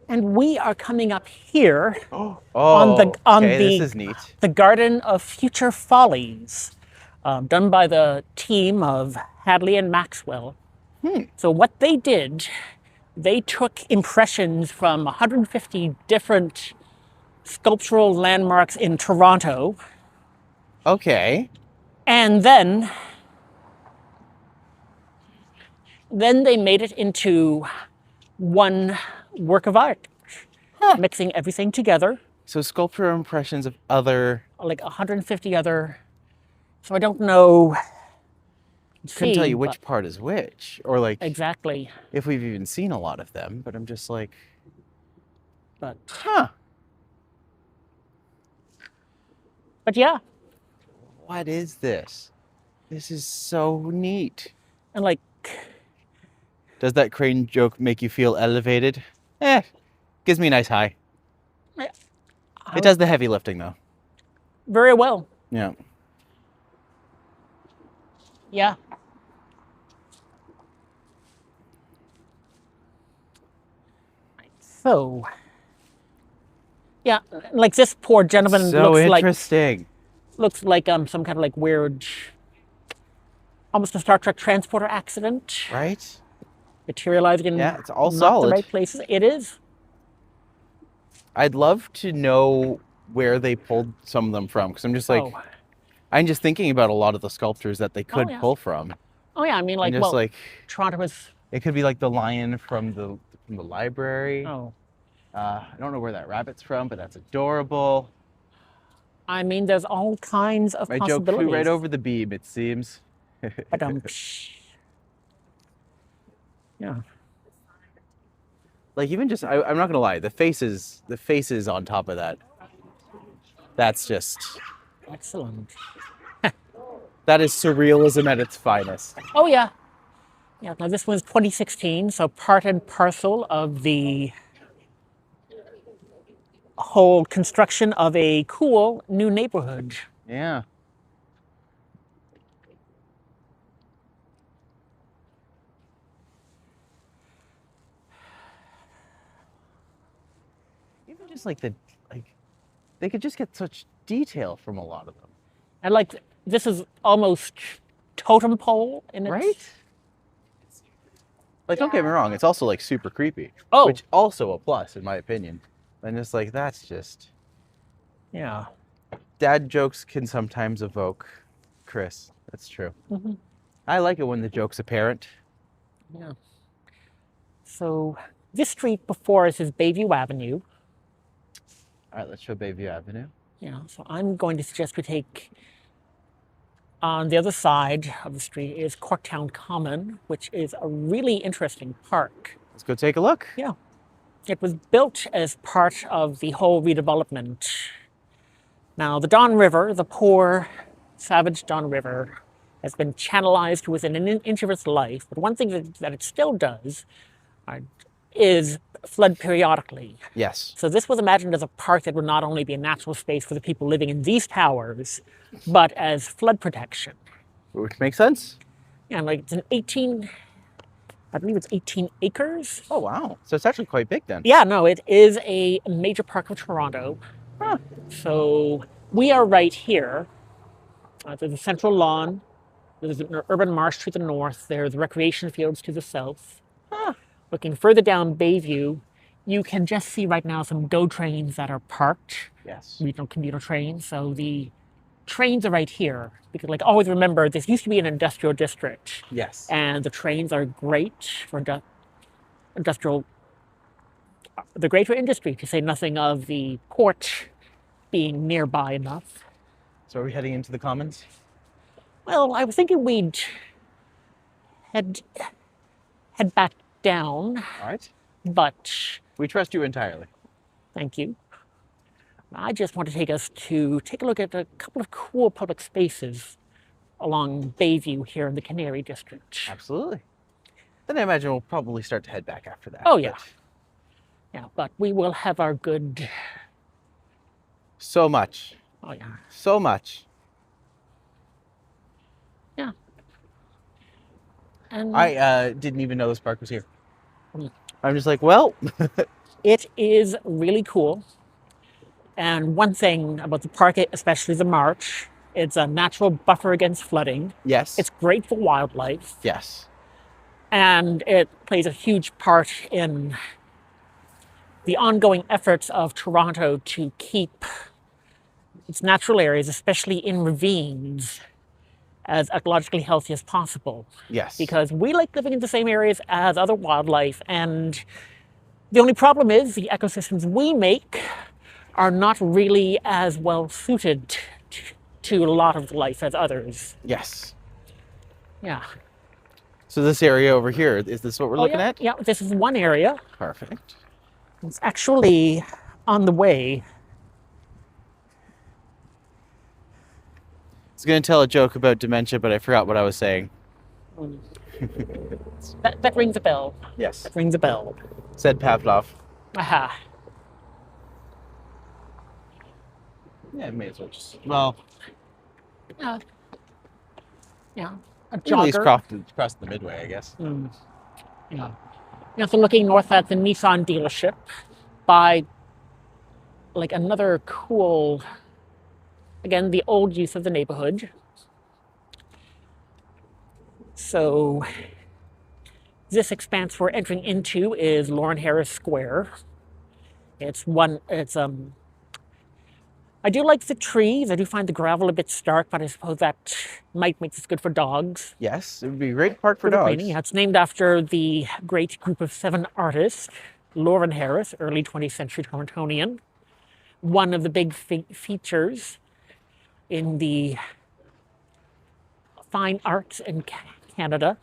And we are coming up here Oh, on this is neat. the Garden of Future Follies, done by the team of Hadley and Maxwell. So what they did, they took impressions from 150 different sculptural landmarks in Toronto, Okay. and then they made it into one work of art, mixing everything together. So sculptural impressions of other... Like 150 other. So I don't know. Couldn't tell you which part is which, or like exactly. if we've even seen a lot of them. But I'm just like, But yeah. What is this? This is so neat. And like, does that crane joke make you feel elevated? Gives me a nice high. It does the heavy lifting though. Very well. Yeah. Yeah. So, yeah, like this poor gentleman So looks interesting. like some kind of like weird, almost a Star Trek transporter accident. Right? Materializing in it's all not solid. the right places. It is. I'd love to know where they pulled some of them from, because I'm just like, I'm just thinking about a lot of the sculptures that they could pull from. Oh yeah, I mean like, just like Toronto was. It could be like the lion from the library. Oh. I don't know where that rabbit's from, but that's adorable. I mean, there's all kinds of My possibilities. joke flew right over the beam, it seems. Yeah. Like even just, I'm not gonna lie, the faces on top of that. That's just excellent. That is surrealism at its finest. Oh yeah. Yeah. Now this one's 2016, so part and parcel of the whole construction of a cool new neighborhood. Yeah. Even just like they could just get such detail from a lot of them. And like this is almost totem pole in its... Right? Like don't get me wrong, it's also like super creepy. Oh. Which also a plus in my opinion. And just like that's just... Yeah. Dad jokes can sometimes evoke Chris. That's true. Mm-hmm. I like it when the joke's apparent. Yeah. So this street before us is Bayview Avenue. All right, let's show Bayview Avenue. Yeah, so I'm going to suggest we take, on the other side of the street is Corktown Common, which is a really interesting park. Let's go take a look. Yeah. It was built as part of the whole redevelopment. Now, the Don River, the poor, savage Don River, has been channelized within an inch of its life. But one thing that it still does is flood periodically. Yes. So this was imagined as a park that would not only be a natural space for the people living in these towers, but as flood protection. Which makes sense. Yeah, like it's I believe it's 18 acres. Oh, wow. So it's actually quite big then. Yeah, no, it is a major park of Toronto. Huh. So we are right here. There's a central lawn. There's an urban marsh to the north. There's recreation fields to the south. Huh. Looking further down Bayview, you can just see right now some GO trains that are parked. Yes. Regional commuter trains. So the trains are right here. Because like always remember, this used to be an industrial district. Yes. And the trains are great for industrial. They're great for industry, to say nothing of the port being nearby enough. So are we heading into the Commons? Well, I was thinking we'd head back down. All right. But we trust you entirely. Thank you. I just want to take us to take a look at a couple of cool public spaces along Bayview here in the Canary District. Absolutely. Then I imagine we'll probably start to head back after that. Oh, yeah. But Yeah, but we will have our good... so much. Oh, yeah. So much. Yeah. And I didn't even know this park was here. Mm. I'm just like, well. It is really cool. And one thing about the park, especially the marsh, it's a natural buffer against flooding. Yes. It's great for wildlife. Yes. And it plays a huge part in the ongoing efforts of Toronto to keep its natural areas, especially in ravines, as ecologically healthy as possible. Yes. Because we like living in the same areas as other wildlife, and the only problem is the ecosystems we make are not really as well suited to a lot of life as others. Yes. Yeah. So this area over here, is this what we're looking yeah, at? Yeah, this is one area. Perfect. It's actually on the way. I was going to tell a joke about dementia, but I forgot what I was saying. That rings a bell. Yes. That rings a bell. Said Pavlov. Aha. Yeah, may as well just. Well, Yeah. Yeah. A at least jogger. cross the midway, I guess. Yeah. Yeah, so looking north at the Nissan dealership by like another cool, again, the old use of the neighborhood. So this expanse we're entering into is Lauren Harris Square. I do like the trees. I do find the gravel a bit stark, but I suppose that might make this good for dogs. Yes, it would be a great park for dogs. Yeah, it's named after the great group of 7 artists, Lauren Harris, early 20th century Torontonian. One of the big features in the fine arts in Canada.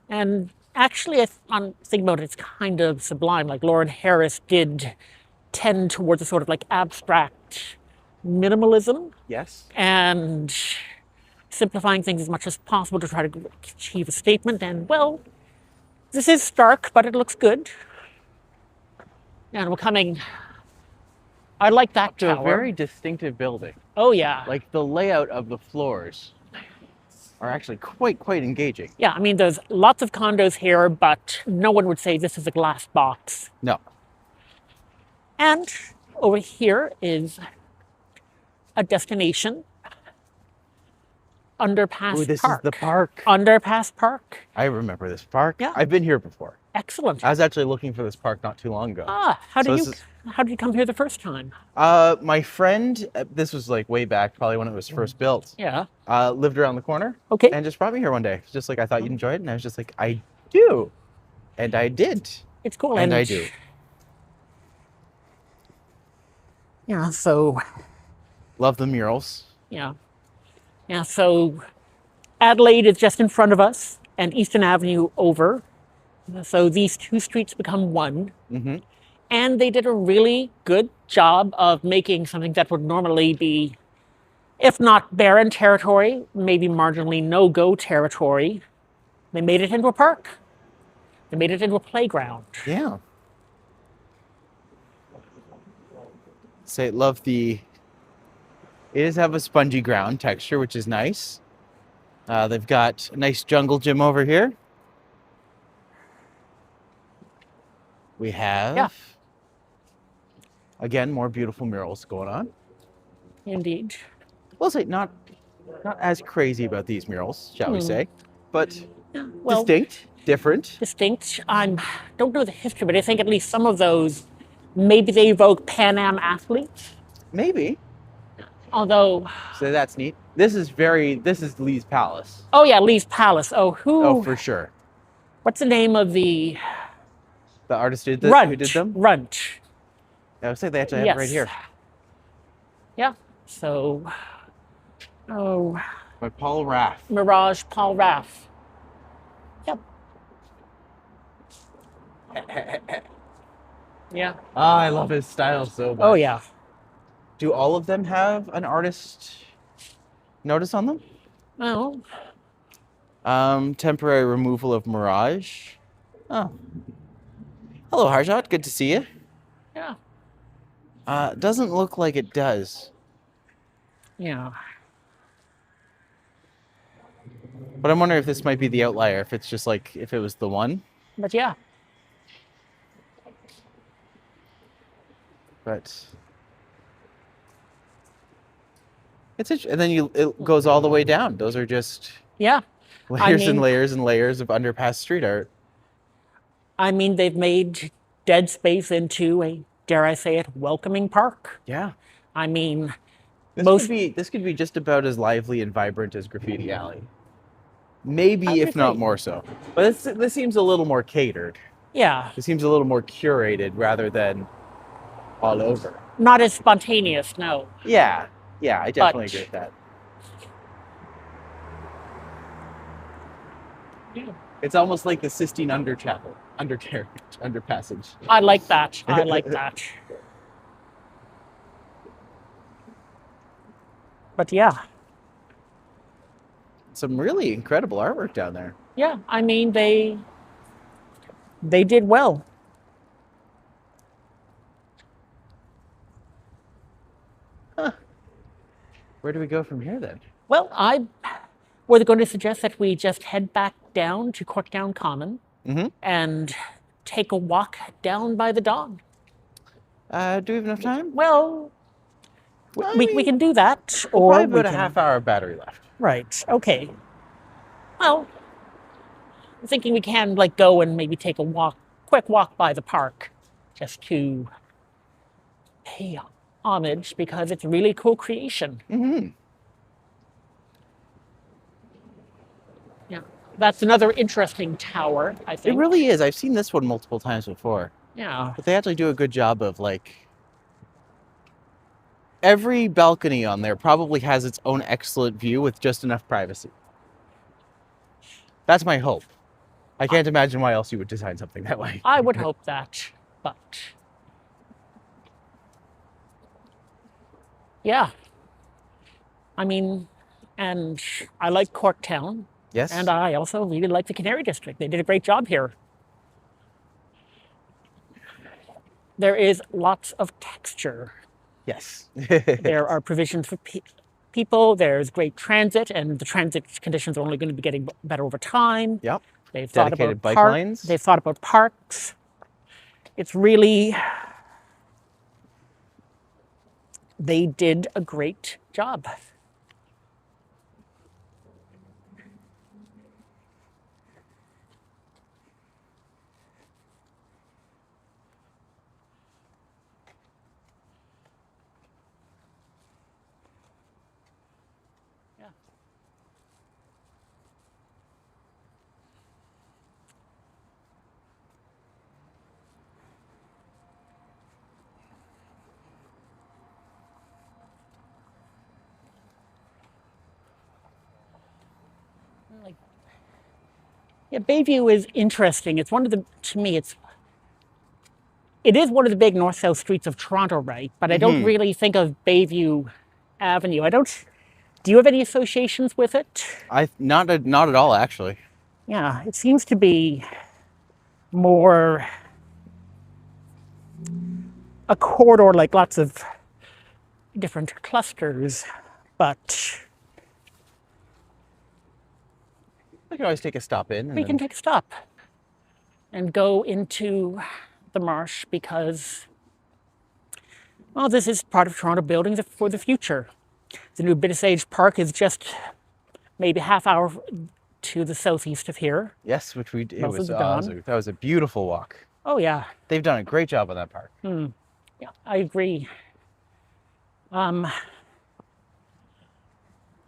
And actually, I'm thinking about it, it's kind of sublime. Like Lauren Harris did tend towards a sort of like abstract minimalism. Yes. And simplifying things as much as possible to try to achieve a statement. And well, this is stark, but it looks good. And we're coming. I like that tower. It's a very distinctive building. Oh yeah. Like the layout of the floors are actually quite engaging. Yeah, I mean, there's lots of condos here, but no one would say this is a glass box. No. And over here is a destination. Underpass Ooh, this Park. is the park. Underpass Park. I remember this park. Yeah. I've been here before. Excellent. I was actually looking for this park not too long ago. How did you come here the first time? My friend, this was like way back, probably when it was first built. Yeah. Lived around the corner. Okay. And just brought me here one day. It's just like, I thought you'd enjoy it. And I was just like, I do. And I did. It's cool. And I do. Yeah, so. Love the murals. Yeah. Yeah, so Adelaide is just in front of us and Eastern Avenue over. So these 2 streets become one. Mm-hmm. And they did a really good job of making something that would normally be, if not barren territory, maybe marginally no-go territory. They made it into a park. They made it into a playground. Yeah. Say, love the. It does have a spongy ground texture, which is nice. They've got a nice jungle gym over here. We have, again, more beautiful murals going on. Indeed. We'll say not as crazy about these murals, shall we say, but Well, distinct, different. Distinct. I don't know the history, but I think at least some of those, maybe they evoke Pan Am athletes. Maybe. Although. So that's neat. This is Lee's Palace. Oh yeah, Lee's Palace. Oh, who? Oh, for sure. What's the name of the? The artist who did them? Runt. I would say they actually have it right here. Yeah. So. Oh. By Paul Raff. Mirage Paul Raff. Yep. Yeah. I love his style so much. Oh yeah. Do all of them have an artist notice on them? Well. Temporary removal of mirage. Oh. Hello, Harjot. Good to see you. Yeah. Doesn't look like it does. Yeah. But I'm wondering if this might be the outlier, if it's just like, if it was the one. But yeah. But it's and then it goes all the way down. Those are just Yeah. layers and layers and layers of underpass street art. I mean, they've made dead space into a, dare I say it, welcoming park. Yeah. I mean, this could be just about as lively and vibrant as Graffiti Alley. Maybe, if not more so. But this seems a little more catered. Yeah. It seems a little more curated rather than all over. Not as spontaneous, no. Yeah. Yeah, I definitely agree with that. Yeah. It's almost like the Sistine underpassage. I like that. I like that. But yeah. Some really incredible artwork down there. Yeah, I mean, they did well. Huh. Where do we go from here then? Well, I was going to suggest that we just head back down to Corktown Common and take a walk down by the Don. Do we have enough time? Well, we can do that. Or probably about a half-hour battery left. Right. Okay. Well, I'm thinking we can go and maybe take a quick walk by the park, just to pay homage because it's a really cool creation. Yeah, that's another interesting tower, I think. It really is. I've seen this one multiple times before. Yeah. But they actually do a good job of every balcony on there probably has its own excellent view with just enough privacy. That's my hope. I can't imagine why else you would design something that way. I would hope that, but yeah. I mean, and I like Corktown. Yes. And I also really like the Canary District. They did a great job here. There is lots of texture. Yes. There are provisions for people. There's great transit, and the transit conditions are only going to be getting better over time. Yep. They've Dedicated bike lanes. They've thought about parks. It's really, they did a great job. Yeah, Bayview is interesting. It's one of the, to me, it is one of the big north-south streets of Toronto, right? But I don't really think of Bayview Avenue. Do you have any associations with it? Not at all, actually. Yeah, it seems to be more a corridor, like lots of different clusters, but We can always take a stop in. We can take a stop and go into the marsh because, well, this is part of Toronto building for the future. The new Binnasage Park is just maybe half hour to the southeast of here. Yes, which we did. That was a beautiful walk. Oh, yeah. They've done a great job on that park. Yeah, I agree.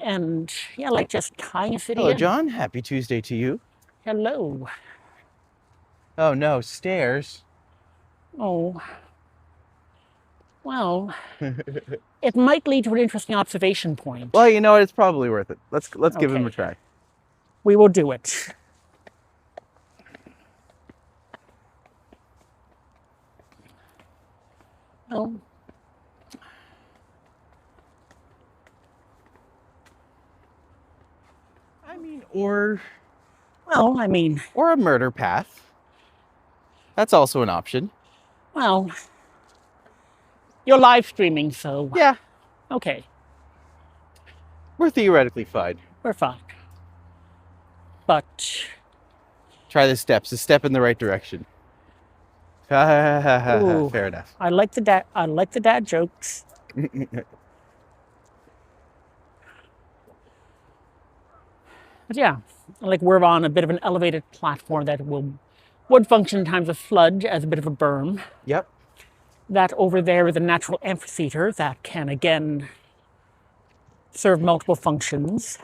And yeah, just kind of sitting. Hello, John. Happy Tuesday to you. Hello. Oh no, stairs. Oh. Well, it might lead to an interesting observation point. Well, you know what? It's probably worth it. Let's give him a try. We will do it. Oh. I mean, or Well, I mean, Or a murder path. That's also an option. well, you're live streaming, so Yeah, okay, we're theoretically fine. we're fine. But Try the steps. A step in the right direction. ooh, Fair enough. I like the dad jokes. But yeah, like we're on a bit of an elevated platform that would function in times of flood as a bit of a berm. Yep. That over there is a natural amphitheater that can again serve multiple functions.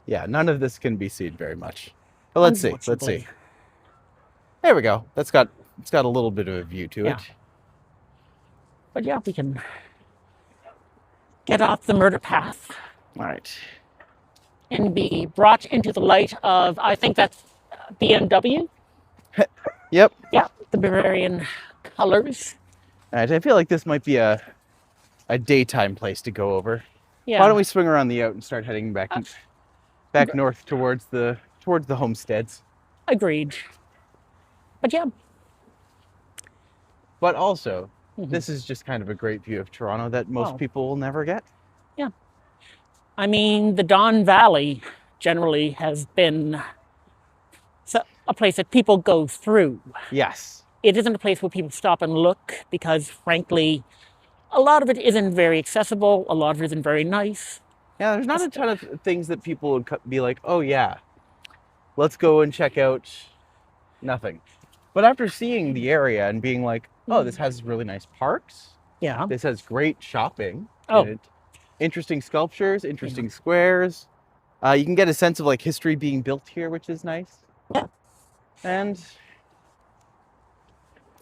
Yeah, none of this can be seen very much. But let's see. Let's see. Unfortunately. There we go. It's got a little bit of a view to Yeah. it. But yeah, we can get off the murder path All right. and be brought into the light of, I think that's BMW. Yep. Yeah, the Bavarian colors. All right. I feel like this might be a daytime place to go over. Yeah. Why don't we swing around the out and start heading back north towards the homesteads? Agreed. But yeah. But also, this is just kind of a great view of Toronto that most Oh. people will never get. Yeah. I mean, the Don Valley generally has been a place that people go through. Yes. It isn't a place where people stop and look because, frankly, a lot of it isn't very accessible. A lot of it isn't very nice. Yeah, there's not a ton of things that people would be like, oh yeah, let's go and check out. Nothing. But after seeing the area and being like, oh, this has really nice parks. Yeah. This has great shopping. Oh. in it, interesting sculptures, interesting squares. You can get a sense of like history being built here, which is nice. Yeah. And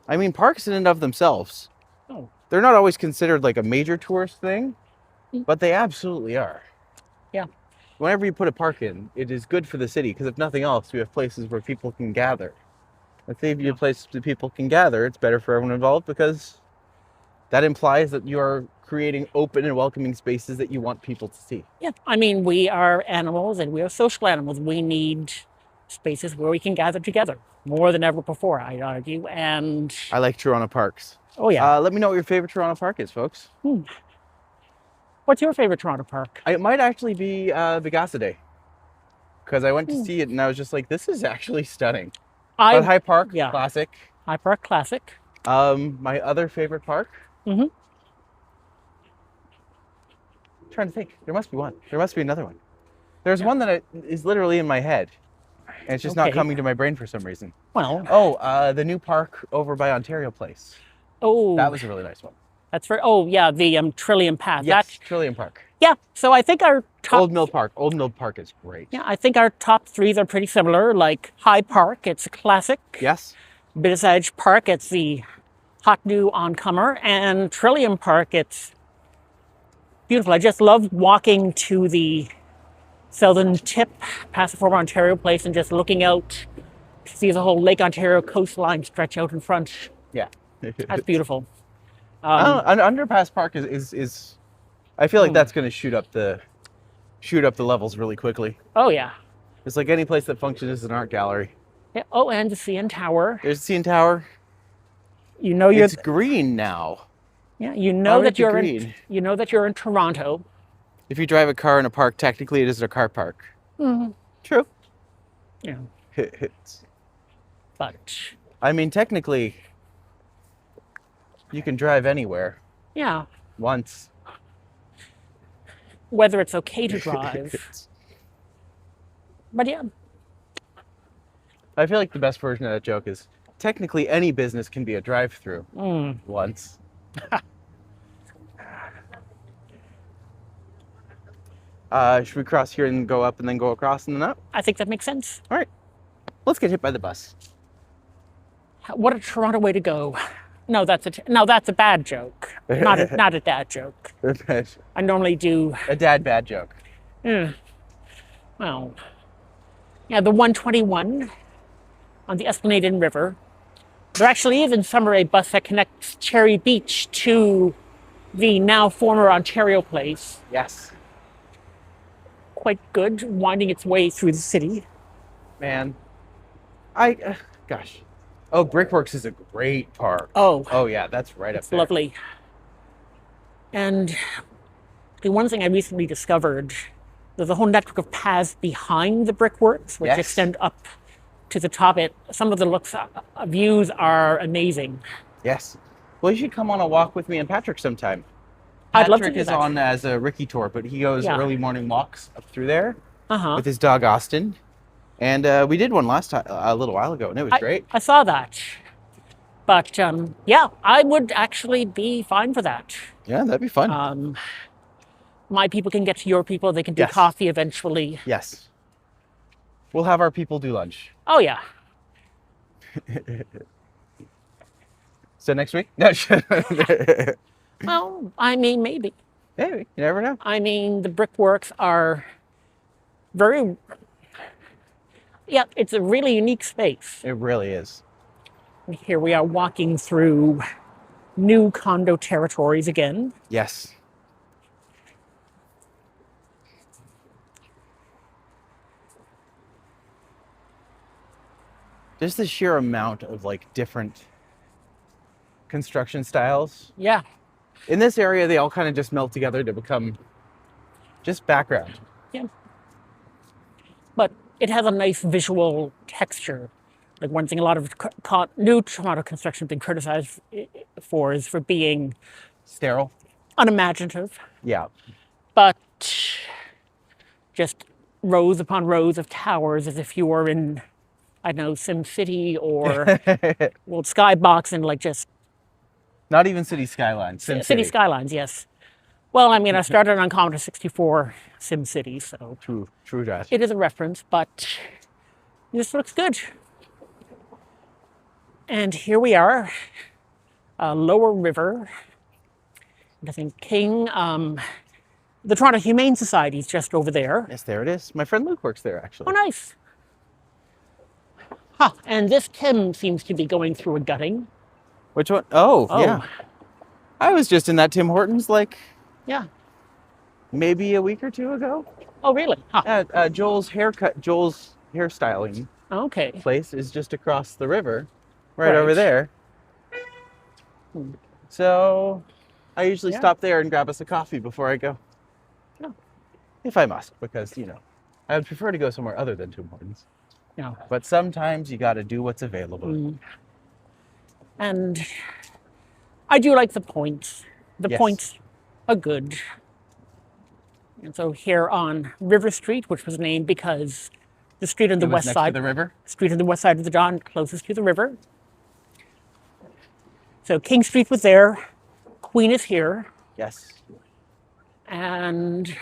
I mean, parks in and of themselves, Oh. they're not always considered like a major tourist thing, but they absolutely are. Yeah. Whenever you put a park in, it is good for the city because if nothing else, you have places where people can gather. If you have a place that people can gather, it's better for everyone involved because that implies that you are creating open and welcoming spaces that you want people to see. Yeah. I mean, we are animals and we are social animals. We need spaces where we can gather together more than ever before, I'd argue. And I like Toronto parks. oh yeah. Let me know what your favorite Toronto park is, folks. What's your favorite Toronto park? It might actually be Vigasa Day because I went to see it and I was just like, this is actually stunning. But High Park, yeah. classic. High Park, classic. My other favorite park. Mhm. Trying to think. There must be one. There must be another one. There's one that is literally in my head, and it's just not Okay. coming to my brain for some reason. Well, Oh, the new park over by Ontario Place. oh, That was a really nice one. that's for, oh yeah, the Trillium Path. Yes, Trillium Park. Yeah, so I think our top, Old Mill Park. Old Mill Park is great. yeah, I think our top threes are pretty similar. Like High Park, it's a classic. Yes. Business Edge Park, it's the hot new oncomer, and Trillium Park, it's beautiful. I just love walking to the southern tip, past the former Ontario Place, and just looking out to see the whole Lake Ontario coastline stretch out in front. Yeah. That's beautiful. An underpass park is I feel like that's going to shoot up the levels really quickly. Oh yeah. It's like any place that functions as an art gallery. Yeah. Oh, and the CN Tower. There's the CN Tower. You know you're It's green now. yeah. You know that Orange you're and in. green. You know that you're in Toronto. If you drive a car in a park, technically it is a car park. True. Yeah. It's- But I mean, technically, you can drive anywhere yeah, once. whether it's okay to drive. But yeah. I feel like the best version of that joke is technically any business can be a drive-through once. Should we cross here and go up and then go across and then up? I think that makes sense. All right. Let's get hit by the bus. What a Toronto way to go. No, that's a bad joke. Not a dad joke. I normally do. A dad bad joke. Well, yeah, the 121 on the Esplanade River. There actually is in summer a bus that connects Cherry Beach to the now former Ontario Place. Yes. Quite good, winding its way through the city. Man, Gosh. Oh, Brickworks is a great park. Oh. Oh, yeah, that's right up It's there. lovely. And the one thing I recently discovered, there's a whole network of paths behind the brickworks, which Yes. extend up to the top. Some of the views are amazing. Yes. Well, you should come on a walk with me and Patrick sometime. I'd love to Patrick do is that. on as a Ricky tour, but he goes Yeah. early morning walks up through there Uh-huh. with his dog Austin. And we did one last time, a little while ago, and it was great. I saw that. But yeah, I would actually be fine for that. Yeah, that'd be fun. My people can get to your people. They can do Yes. coffee eventually. Yes. We'll have our people do lunch. Oh, yeah. So next week? No. Well, I mean, maybe. Maybe. You never know. I mean, the brickworks are very... Yeah, it's a really unique space. It really is. Here we are walking through new condo territories again. Yes. Just the sheer amount of like different construction styles. Yeah. In this area, they all kind of just melt together to become just background. Yeah. But it has a nice visual texture. Like one thing a lot of new Toronto construction has been criticized for is for being Sterile. unimaginative. Yeah. But just rows upon rows of towers as if you were in, I don't know, Sim City or well, Skybox and like just Not even City Skylines. City Skylines, yes. Well, I mean, I started on Commodore 64 Sim City, so True that. it is a reference, but this looks good. And here we are, Lower River. I think King, the Toronto Humane Society is just over there. Yes, there it is. My friend Luke works there, actually. Oh, nice. Huh. And this Tim seems to be going through a gutting. Which one? Oh, yeah. I was just in that Tim Hortons like Yeah. maybe a week or two ago. Oh, really? Huh. Joel's hairstyling Okay. place is just across the river, right Right. over there. So I usually Yeah. stop there and grab us a coffee before I go. Oh. If I must, because, I would prefer to go somewhere other than Tim Hortons. Yeah. But sometimes you got to do what's available. And I do like the points. The Yes. points are good. And so here on River Street, which was named because the street on the It was west next side, to the river. street on the west side of the Don, closest to the river. So King Street was there, Queen is here, Yes. and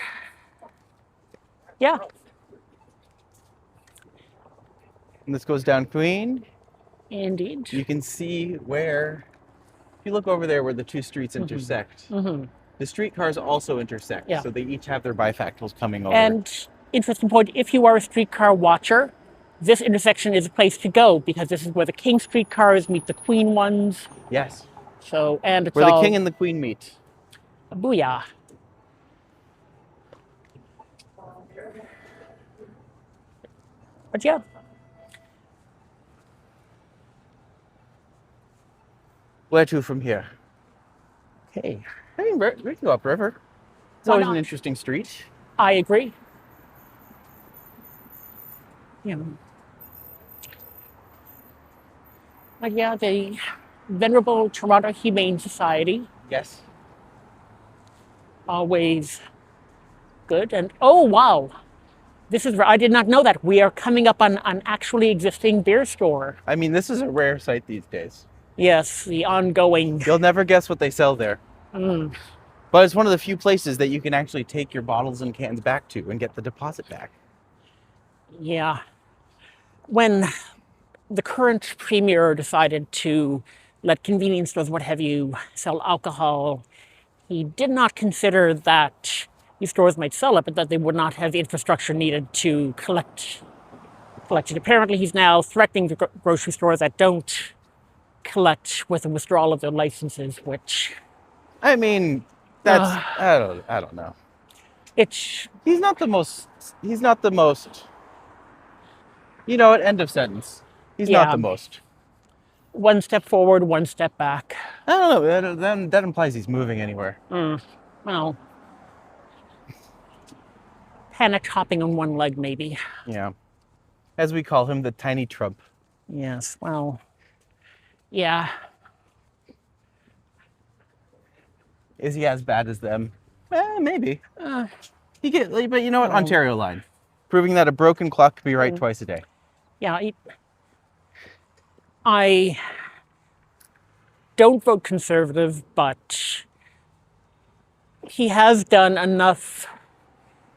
yeah, And this goes down Queen. indeed. You can see where, if you look over there where the two streets intersect, the streetcars also intersect. Yeah. So they each have their bifactals coming over. And interesting point, if you are a streetcar watcher, this intersection is a place to go because this is where the King Street cars meet the Queen ones. Yes. So, and it's Where the all king and the queen meet. booyah. But yeah, Where to from here? okay, I mean, we can go upriver. It's Why always not? an interesting street. I agree. Yeah. But yeah, the Venerable Toronto Humane Society, Yes. always good. And oh, wow. I did not know that. We are coming up on an actually existing beer store. I mean, this is a rare sight these days. Yes, the ongoing. You'll never guess what they sell there. But it's one of the few places that you can actually take your bottles and cans back to and get the deposit back. Yeah. When the current premier decided to let convenience stores, what have you, sell alcohol, he did not consider that these stores might sell it, but that they would not have the infrastructure needed to collect it. Apparently, he's now threatening the grocery stores that don't collect with the withdrawal of their licenses, which I mean, that's I don't know. it's He's not the most. You know what? End of sentence. He's not the most. One step forward, one step back. I don't know. That implies he's moving anywhere. Well, panic hopping on one leg, maybe. Yeah. As we call him, the tiny Trump. Yes, well, yeah. Is he as bad as them? Maybe. But you know what? Ontario line. Proving that a broken clock can be right twice a day. Yeah, I don't vote Conservative, but he has done enough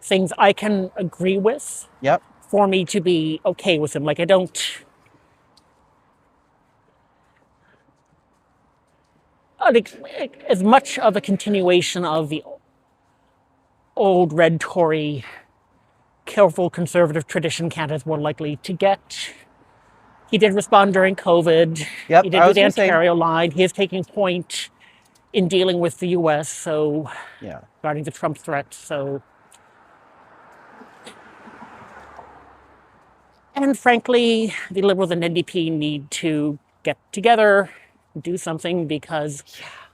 things I can agree with Yep. for me to be okay with him. Like, I don't... as much of a continuation of the old red Tory, careful conservative tradition Canada's more likely to get. He did respond during COVID. Yep, He did with the Ontario line. He is taking point in dealing with the US, so regarding the Trump threat. So, and frankly, the Liberals and NDP need to get together, do something, because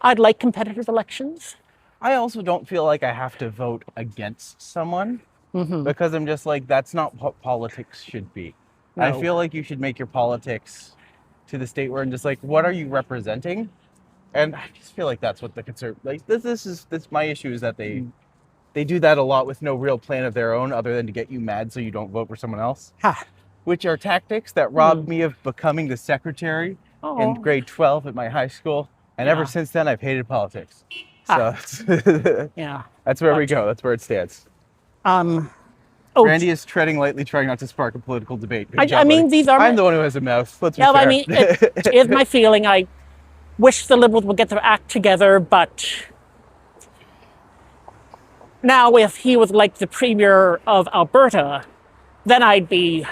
I'd like competitive elections. I also don't feel like I have to vote against someone because I'm just like, that's not what politics should be. No. I feel like you should make your politics to the state where I'm just like, what are you representing? And I just feel like that's what the this my issue is that they do that a lot with no real plan of their own other than to get you mad so you don't vote for someone else. Which are tactics that robbed me of becoming the secretary in grade 12 at my high school. And ever since then, I've hated politics. So that's where we go. That's where it stands. Randy is treading lightly, trying not to spark a political debate. I mean, these are... I'm the one who has a mouth. Let's be fair. I mean, it is my feeling. I wish the Liberals would get their act together, but now if he was like the Premier of Alberta, then I'd be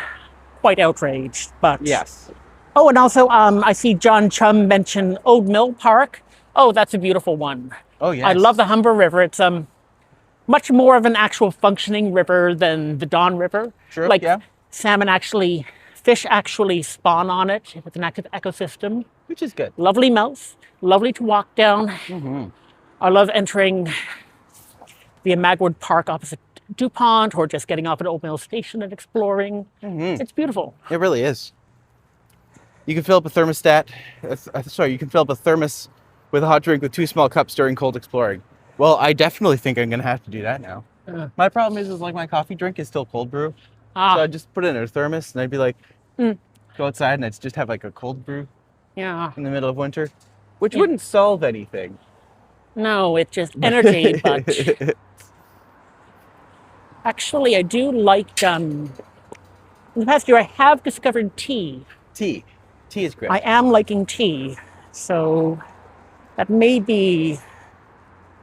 quite outraged. But yes. Oh, and also I see John Chum mention Old Mill Park. Oh, that's a beautiful one. Oh, yes. I love the Humber River. It's much more of an actual functioning river than the Don River. True, like fish actually spawn on it. It's an active ecosystem. Which is good. Lovely mouth, lovely to walk down. I love entering the Magwood Park opposite DuPont or just getting off at Old Mill Station and exploring. It's beautiful. It really is. You can fill up a thermostat. You can fill up a thermos with a hot drink with 2 small cups during cold exploring. Well, I definitely think I'm going to have to do that now. My problem is like my coffee drink is still cold brew. So I just put it in a thermos and I'd be like, go outside and I'd just have like a cold brew in the middle of winter, which wouldn't solve anything. No, it's just energy, but actually I do like, in the past year I have discovered tea. Tea is great. I am liking tea, so that may be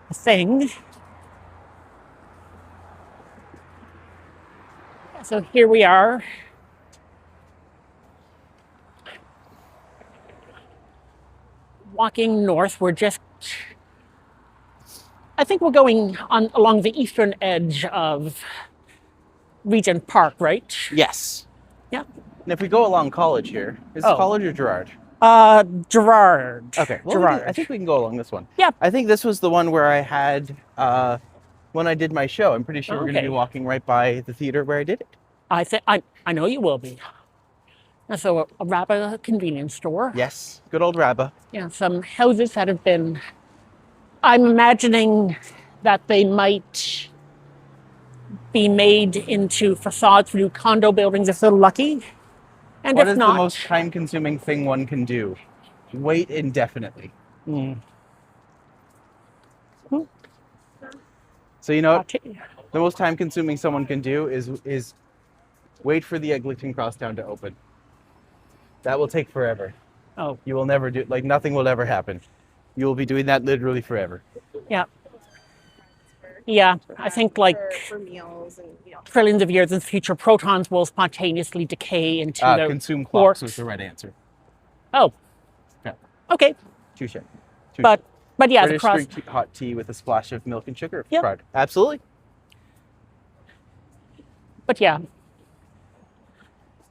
a thing. So here we are. Walking north, I think we're going along the eastern edge of Regent Park, right? Yes. Yeah. And if we go along College here, is it College or Gerard? Gerard. Okay. Well, Gerard. I think we can go along this one. Yeah. I think this was the one where I had, when I did my show. I'm pretty sure we're going to be walking right by the theater where I did it. I know you will be. So a Rabba convenience store. Yes. Good old Rabba. Yeah. Some houses that have been, I'm imagining that they might be made into facades for new condo buildings if they're lucky. And what if is not, the most time-consuming thing one can do? Wait indefinitely. So you know what? The most time-consuming someone can do is wait for the Eglinton Crosstown to open. That will take forever. Oh. You will never do, like nothing will ever happen. You will be doing that literally forever. Yeah. Yeah, I think like for meals and trillions of years in the future, protons will spontaneously decay into the consume quarks. Quarks was the right answer. Oh. Yeah. Okay. Touche. But yeah, British drink hot tea with a splash of milk and sugar. Yep. Fried. Absolutely. But yeah.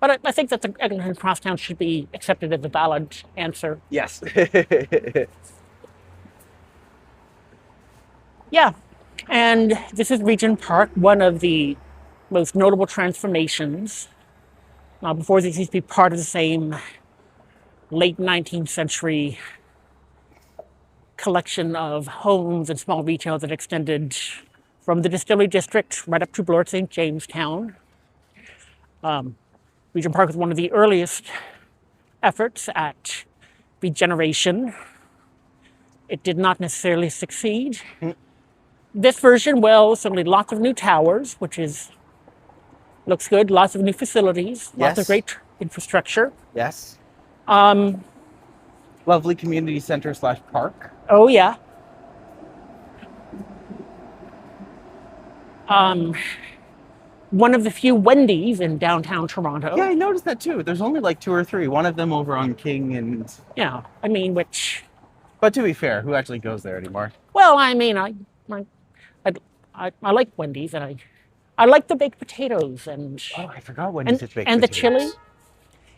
But I think that the Eglinton Crosstown should be accepted as a valid answer. Yes. Yeah, and this is Regent Park, one of the most notable transformations. Before this used to be part of the same late 19th century collection of homes and small retail that extended from the Distillery District right up to Bloor St. Jamestown. Regent Park was one of the earliest efforts at regeneration. It did not necessarily succeed. This version, well, certainly lots of new towers, which looks good, lots of new facilities, lots of great infrastructure. Yes. Lovely community center / park. Oh, yeah. One of the few Wendy's in downtown Toronto. Yeah, I noticed that too. There's only like 2 or 3. One of them over on King and... Yeah, I mean, which... But to be fair, who actually goes there anymore? Well, I mean, I like Wendy's, and I like the baked potatoes and... Oh, I forgot Wendy's had baked and potatoes. the chili.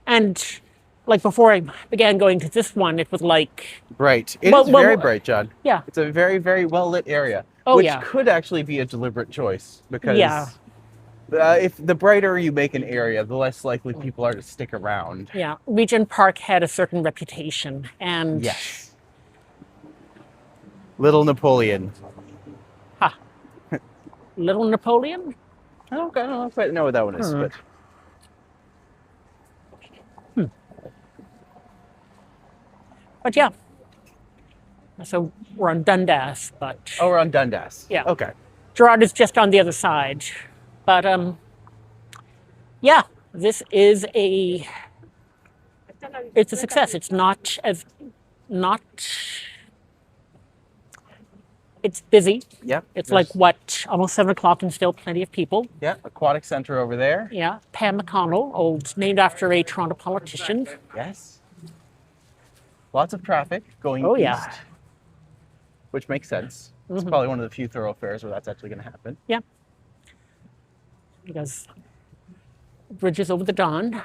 And like before I began going to this one, it was like... Bright. It is very bright, John. Yeah. It's a very, very well-lit area. Oh, which yeah. could actually be a deliberate choice. Because Yeah. If the brighter you make an area, the less likely people are to stick around. Yeah. Regent Park had a certain reputation, and... Yes. Little Napoleon. Ha. Little Napoleon? I don't quite know what that one is, but... But yeah. So we're on Dundas, but... Oh, we're on Dundas. Yeah. Okay. Gerard is just on the other side. But, yeah, this is it's a success. It's it's busy. Yeah. It's like, almost 7 o'clock and still plenty of people. Yeah, aquatic center over there. Yeah, Pam McConnell, named after a Toronto politician. Yes. Lots of traffic going Oh, east. yeah. Which makes sense. It's probably one of the few thoroughfares where that's actually going to happen. Yeah. Because bridges over the Don.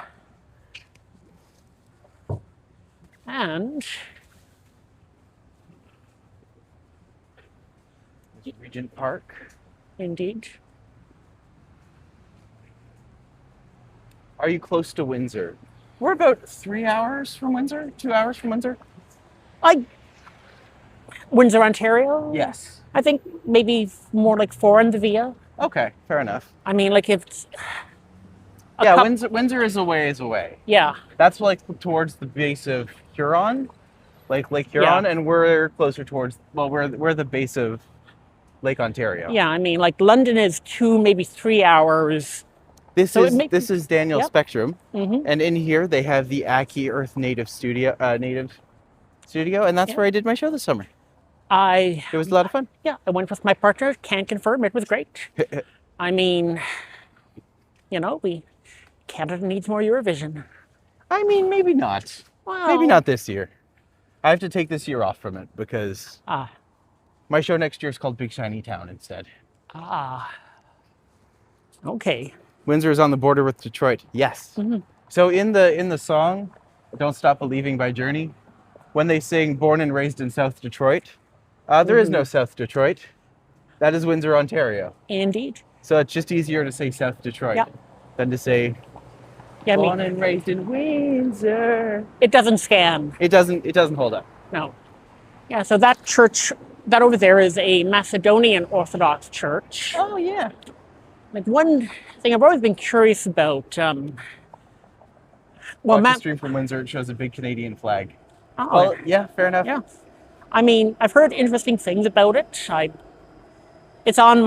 And Regent Park. indeed. Are you close to Windsor? We're about 3 hours from Windsor, 2 hours from Windsor. Windsor, Ontario? Yes. I think maybe more like 4 on the Via. Okay, fair enough. I mean, like it's... Yeah, Windsor is a ways away. Yeah. That's like towards the base of Huron, like Lake Huron, and we're closer towards, well, we're the base of Lake Ontario. Yeah, I mean, like London is 2, maybe 3 hours. This is Daniel Spectrum, Mm-hmm. and in here they have the Aki Earth Native Studio, and that's where I did my show this summer. It was a lot of fun. Yeah, I went with my partner. Can confirm it was great. I mean, Canada needs more Eurovision. I mean, maybe not. Well, Maybe not this year. I have to take this year off from it because Ah, my show next year is called Big Shiny Town instead. okay. Windsor is on the border with Detroit. Yes. Mm-hmm. So in the song, "Don't Stop Believing" by Journey, when they sing "Born and Raised in South Detroit," there is no South Detroit. That is Windsor, Ontario. Indeed. So it's just easier to say South Detroit Yeah. than to say Yeah, I "Born mean, and Raised in Windsor." it doesn't scan. It doesn't hold up. No. Yeah, so that church, that over there is a Macedonian Orthodox church. Oh yeah. Like one thing I've always been curious about. Watch the stream from Windsor. It shows a big Canadian flag. Oh, Well, yeah, fair enough. yeah. I mean, I've heard interesting things about it. It's on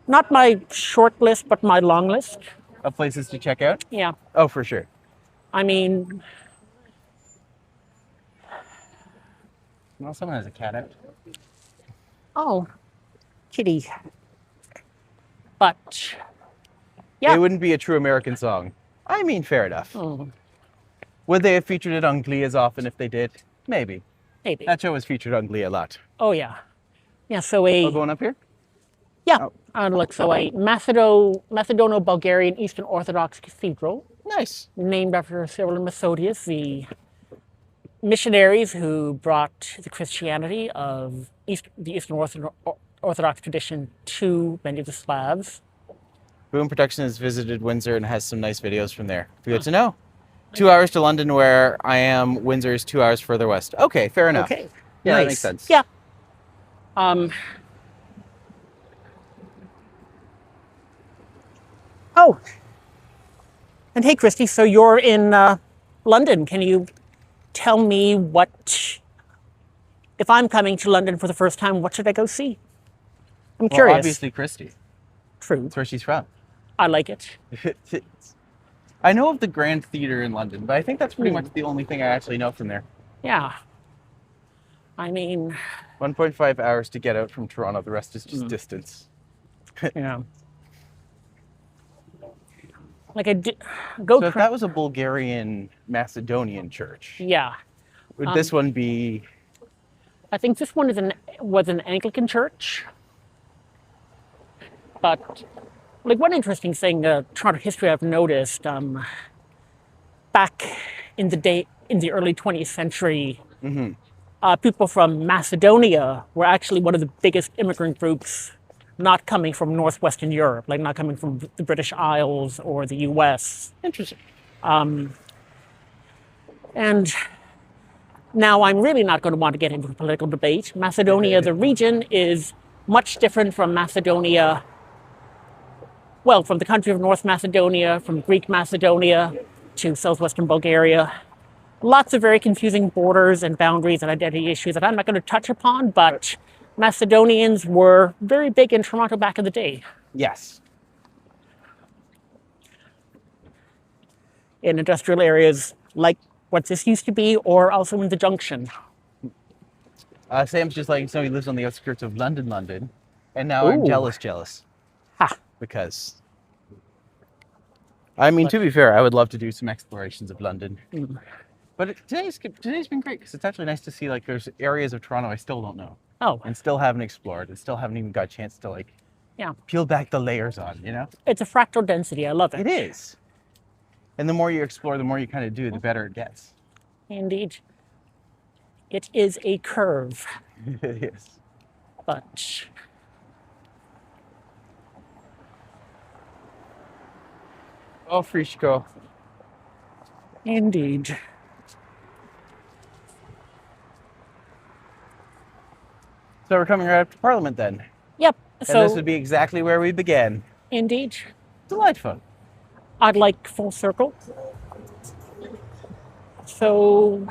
not my short list, but my long list. Of places to check out. Yeah. Oh, for sure. I mean, Well, someone has a cat out. oh, kitty. But, yeah. It wouldn't be a true American song. I mean, fair enough. Oh, Would they have featured it on Glee as often if they did? Maybe. maybe. That show was featured on Glee a lot. Oh, yeah. Yeah, so Going up here? yeah. Look, so a Macedono-Bulgarian Eastern Orthodox Cathedral. Nice. named after Cyril and Methodius, the missionaries who brought the Christianity of the Eastern Orthodox tradition to many of the Slavs. Boom Production has visited Windsor and has some nice videos from there. Good to know. 2 hours to London, where I am. Windsor is 2 hours further west. Okay, fair enough. Okay. Yeah, Nice. that makes sense. Yeah. Oh. And hey, Christy, so you're in London. Can you tell me if I'm coming to London for the first time, what should I go see? I'm Well, curious. obviously, Christie. True. That's where she's from. I like it. I know of the Grand Theatre in London, but I think that's pretty much the only thing I actually know from there. Yeah. I mean, 1.5 hours to get out from Toronto. The rest is just distance. yeah. Like go. So if that was a Bulgarian Macedonian church, Yeah. would this one be? I think this one was an Anglican church. But like one interesting thing, Toronto history I've noticed, back in the early 20th century, people from Macedonia were actually one of the biggest immigrant groups, not coming from northwestern Europe, like not coming from the British Isles or the US. Interesting. And now I'm really not going to want to get into a political debate. Macedonia, the region, is much different from Macedonia. Well, from the country of North Macedonia, from Greek Macedonia to southwestern Bulgaria. Lots of very confusing borders and boundaries and identity issues that I'm not going to touch upon, but Macedonians were very big in Toronto back in the day. Yes. In industrial areas like what this used to be, or also in the Junction. Sam's just letting somebody who lives on the outskirts of London, and now I'm Ooh. jealous. Ha! Because, I mean, to be fair, I would love to do some explorations of London. But today's been great, because it's actually nice to see, like, there's areas of Toronto I still don't know. Oh, And still haven't explored, and still haven't even got a chance to, like, yeah. peel back the layers on, you know? It's a fractal density. I love it. It is. And the more you explore, the more you kind of do, the better it gets. Indeed. It is a curve, Yes. but Oh, Frischko. indeed. So we're coming right up to Parliament then. Yep. And So, this would be exactly where we began. indeed, Delightful. I'd like full circle. So,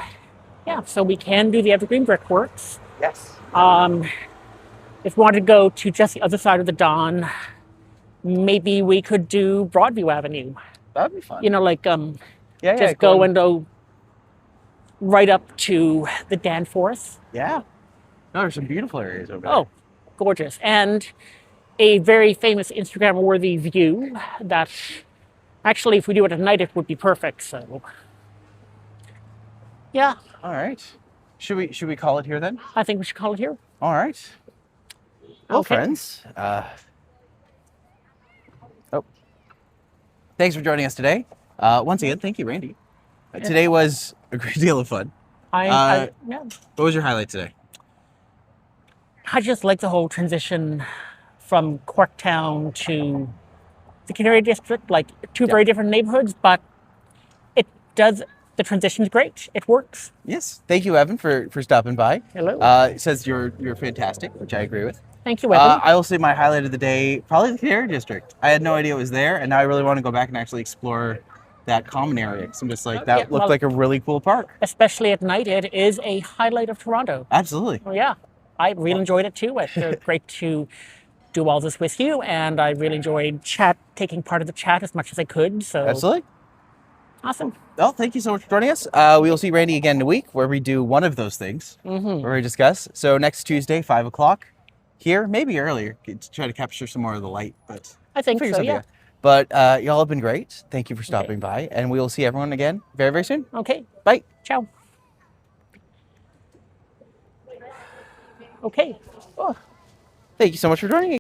yeah, so we can do the Evergreen Brickworks. Yes. If we want to go to just the other side of the Don, maybe we could do Broadview Avenue. That'd be fun. You know, like yeah, just go and go right up to the Danforth. Yeah. No, there's some beautiful areas over there. Oh, gorgeous. And a very famous Instagram-worthy view that actually, if we do it at night, it would be perfect. So, yeah, All right. Should we call it here then? I think we should call it here. All right. Well, Okay. friends. Thanks for joining us today. Once again, thank you, Randy. Today was a great deal of fun. Yeah. What was your highlight today? I just like the whole transition from Corktown to the Canary District, like two very different neighborhoods, but the transition's great. It works. Yes. Thank you, Evan, for stopping by. Hello. It says you're fantastic, which I agree with. Thank you, Evan. I will say my highlight of the day, probably the Canary District. I had no idea it was there, and now I really want to go back and actually explore that common area. Because I'm just like, that looked like a really cool park. Especially at night, it is a highlight of Toronto. Absolutely. Well, yeah, I really enjoyed it too. It's great to do all this with you, and I really enjoyed taking part of the chat as much as I could. So Absolutely. awesome. Well, thank you so much for joining us. We will see Randy again in a week where we do one of those things, where we discuss. So next Tuesday, 5 o'clock here, maybe earlier, to try to capture some more of the light. But I think figure so. something Yeah. out. But y'all have been great. Thank you for stopping by, and we will see everyone again very, very soon. Okay. Bye. Ciao. Okay. Oh, thank you so much for joining.